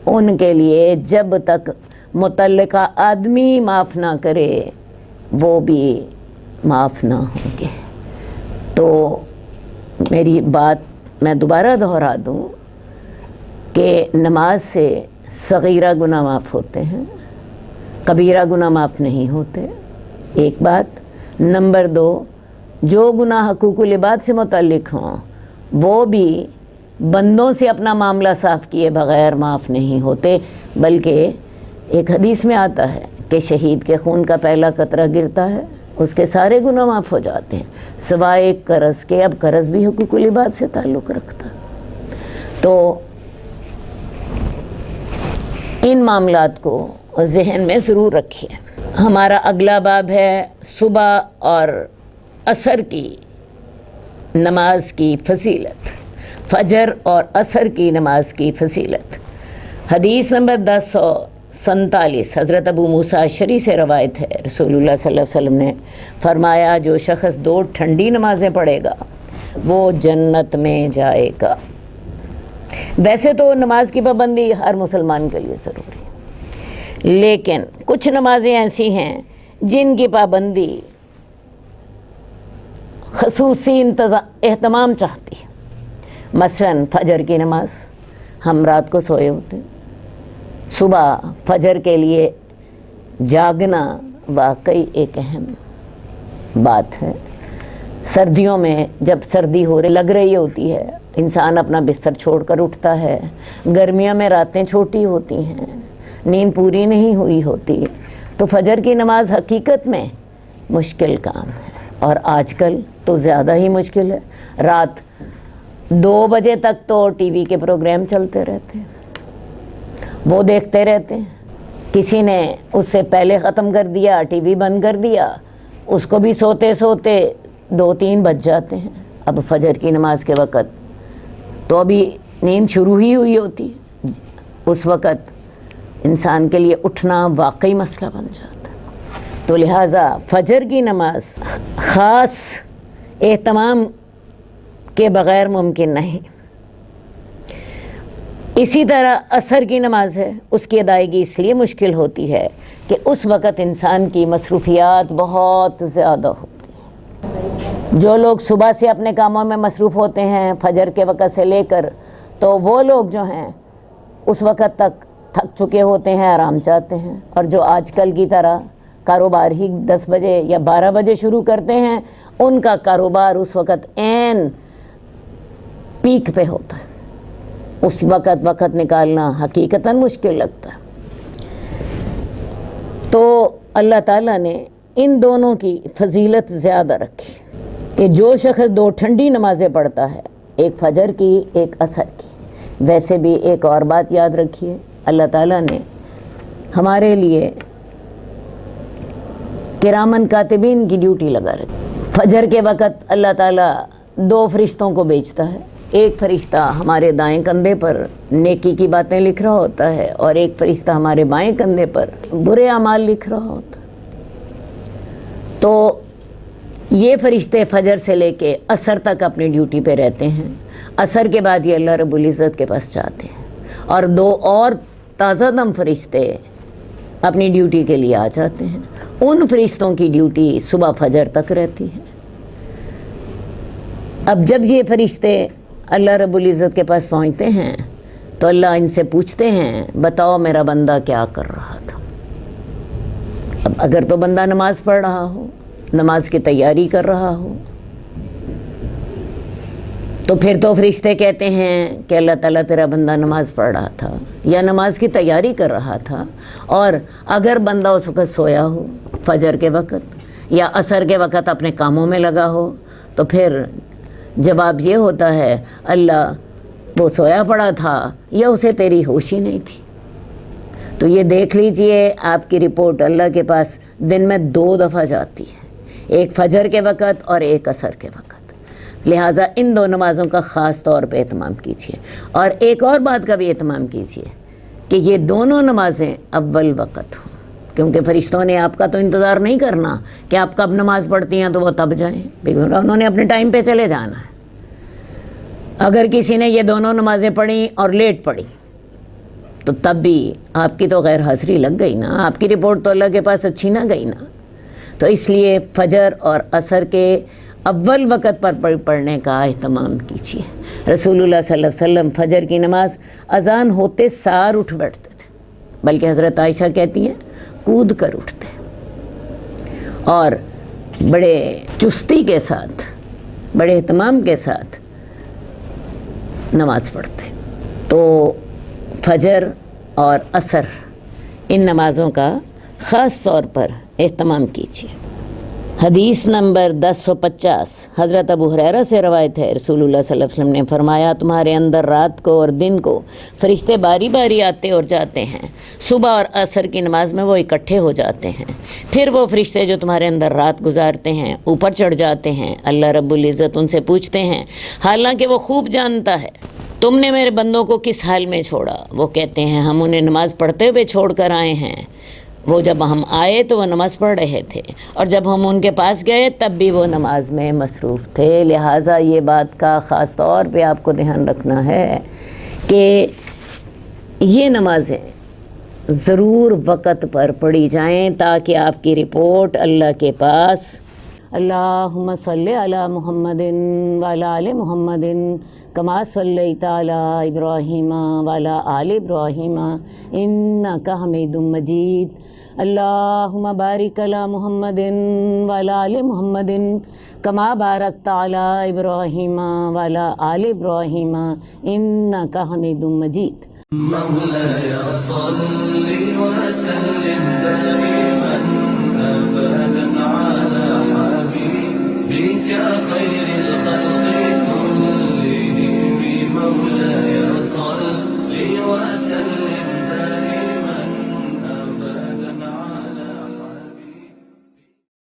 ان کے لیے جب تک متعلقہ آدمی معاف نہ کرے وہ بھی معاف نہ ہوں گے۔ تو میری بات میں دوبارہ دہرا دوں کہ نماز سے صغیرہ گناہ معاف ہوتے ہیں، کبیرہ گناہ معاف نہیں ہوتے، ایک بات۔ نمبر 2، جو گناہ حقوق العباد سے متعلق ہوں وہ بھی بندوں سے اپنا معاملہ صاف کیے بغیر معاف نہیں ہوتے، بلکہ ایک حدیث میں آتا ہے کہ شہید کے خون کا پہلا قطرہ گرتا ہے اس کے سارے گناہ معاف ہو جاتے ہیں سوائے ایک قرض کے. اب قرض بھی حقوق العباد سے تعلق رکھتا. تو ان معاملات کو ذہن میں ضرور رکھیے. ہمارا اگلا باب ہے صبح اور عصر کی نماز کی فضیلت. فجر اور عصر کی نماز کی فضیلت. حدیث نمبر 1047 حضرت ابو موسیٰ اشعری سے روایت ہے. رسول اللہ صلی اللہ علیہ وسلم نے فرمایا جو شخص 2 ٹھنڈی نمازیں پڑھے گا وہ جنت میں جائے گا. ویسے تو نماز کی پابندی ہر مسلمان کے لیے ضروری ہے، لیکن کچھ نمازیں ایسی ہیں جن کی پابندی خصوصی اہتمام چاہتی ہے. مثلاً فجر کی نماز. ہم رات کو سوئے ہوتے ہیں، صبح فجر کے لیے جاگنا واقعی ایک اہم بات ہے. سردیوں میں جب سردی لگ رہی ہوتی ہے انسان اپنا بستر چھوڑ کر اٹھتا ہے. گرمیوں میں راتیں چھوٹی ہوتی ہیں، نیند پوری نہیں ہوئی ہوتی، تو فجر کی نماز حقیقت میں مشکل کام ہے. اور آج کل تو زیادہ ہی مشکل ہے. رات 2 بجے تک تو ٹی وی کے پروگرام چلتے رہتے ہیں، وہ دیکھتے رہتے ہیں. کسی نے اس سے پہلے ختم کر دیا، ٹی وی بند کر دیا، اس کو بھی سوتے سوتے 2-3 بج جاتے ہیں. اب فجر کی نماز کے وقت تو ابھی نیند شروع ہی ہوئی ہوتی ہے. اس وقت انسان کے لیے اٹھنا واقعی مسئلہ بن جاتا ہے. تو لہٰذا فجر کی نماز خاص اہتمام کے بغیر ممکن نہیں. اسی طرح عصر کی نماز ہے، اس کی ادائیگی اس لیے مشکل ہوتی ہے کہ اس وقت انسان کی مصروفیات بہت زیادہ ہوتی ہیں. جو لوگ صبح سے اپنے کاموں میں مصروف ہوتے ہیں فجر کے وقت سے لے کر، تو وہ لوگ جو ہیں اس وقت تک تھک چکے ہوتے ہیں، آرام چاہتے ہیں. اور جو آج کل کی طرح کاروبار ہی 10 بجے یا 12 بجے شروع کرتے ہیں، ان کا کاروبار اس وقت عین پیک پہ ہوتا ہے. اس وقت نکالنا حقیقتاً مشکل لگتا ہے. تو اللہ تعالیٰ نے ان دونوں کی فضیلت زیادہ رکھی کہ جو شخص 2 ٹھنڈی نمازیں پڑھتا ہے، ایک فجر کی ایک عصر کی. ویسے بھی ایک اور بات یاد رکھیے، اللہ تعالیٰ نے ہمارے لیے کرامن کاتبین کی ڈیوٹی لگا رکھی. فجر کے وقت اللہ تعالیٰ 2 فرشتوں کو بھیجتا ہے. ایک فرشتہ ہمارے دائیں کندھے پر نیکی کی باتیں لکھ رہا ہوتا ہے اور ایک فرشتہ ہمارے بائیں کندھے پر برے اعمال لکھ رہا ہوتا ہے. تو یہ فرشتے فجر سے لے کے عصر تک اپنی ڈیوٹی پہ رہتے ہیں. عصر کے بعد یہ اللہ رب العزت کے پاس جاتے ہیں اور 2 اور تازہ دم فرشتے اپنی ڈیوٹی کے لیے آ جاتے ہیں. ان فرشتوں کی ڈیوٹی صبح فجر تک رہتی ہے. اب جب یہ فرشتے اللہ رب العزت کے پاس پہنچتے ہیں تو اللہ ان سے پوچھتے ہیں بتاؤ میرا بندہ کیا کر رہا تھا. اب اگر تو بندہ نماز پڑھ رہا ہو، نماز کی تیاری کر رہا ہو، تو پھر تو فرشتے کہتے ہیں کہ اللہ تعالیٰ تیرا بندہ نماز پڑھ رہا تھا یا نماز کی تیاری کر رہا تھا. اور اگر بندہ اس وقت سویا ہو فجر کے وقت یا عصر کے وقت اپنے کاموں میں لگا ہو، تو پھر جواب یہ ہوتا ہے اللہ وہ سویا پڑا تھا یا اسے تیری ہوش ہی نہیں تھی. تو یہ دیکھ لیجئے آپ کی رپورٹ اللہ کے پاس دن میں 2 دفعہ جاتی ہے، ایک فجر کے وقت اور ایک عصر کے وقت. لہٰذا ان 2 نمازوں کا خاص طور پہ اہتمام کیجیے. اور ایک اور بات کا بھی اہتمام کیجیے کہ یہ دونوں نمازیں اول وقت ہوں، کیونکہ فرشتوں نے آپ کا تو انتظار نہیں کرنا کہ آپ کب نماز پڑھتی ہیں تو وہ تب جائیں، انہوں نے اپنے ٹائم پہ چلے جانا ہے. اگر کسی نے یہ دونوں نمازیں پڑھیں اور لیٹ پڑھی تو تب بھی آپ کی تو غیر حاضری لگ گئی نا، آپ کی رپورٹ تو اللہ کے پاس اچھی نہ گئی نا. تو اس لیے فجر اور عصر کے اول وقت پر پڑھنے کا اہتمام کیجیے. رسول اللہ صلی اللہ علیہ وسلم فجر کی نماز اذان ہوتے سار اٹھ بیٹھتے تھے، بلکہ حضرت عائشہ کہتی ہیں کود کر اٹھتے اور بڑے چستی کے ساتھ، بڑے اہتمام کے ساتھ نماز پڑھتے. تو فجر اور عصر ان نمازوں کا خاص طور پر اہتمام کیجیے۔ حدیث نمبر 1050 حضرت ابو ہریرہ سے روایت ہے، رسول اللہ صلی اللہ علیہ وسلم نے فرمایا، تمہارے اندر رات کو اور دن کو فرشتے باری باری آتے اور جاتے ہیں، صبح اور عصر کی نماز میں وہ اکٹھے ہو جاتے ہیں، پھر وہ فرشتے جو تمہارے اندر رات گزارتے ہیں اوپر چڑھ جاتے ہیں، اللہ رب العزت ان سے پوچھتے ہیں، حالانکہ وہ خوب جانتا ہے تم نے میرے بندوں کو کس حال میں چھوڑا۔ وہ کہتے ہیں ہم انہیں نماز پڑھتے ہوئے چھوڑ کر آئے ہیں، وہ جب ہم آئے تو وہ نماز پڑھ رہے تھے، اور جب ہم ان کے پاس گئے تب بھی وہ نماز میں مصروف تھے۔ لہٰذا یہ بات کا خاص طور پہ آپ کو دھیان رکھنا ہے کہ یہ نمازیں ضرور وقت پر پڑھی جائیں تاکہ آپ کی رپورٹ اللہ کے پاس اللہم صلی علی محمد وعلی آل محمد کما صلیت علی ابراہیم وعلی آل ابراہیم انک حمید مجید اللہم بارک علی محمد وعلی آل محمد کما بارکت علی ابراہیم وعلی آل ابراہیم انک حمید مجید۔ مولاي صل وسلم دائما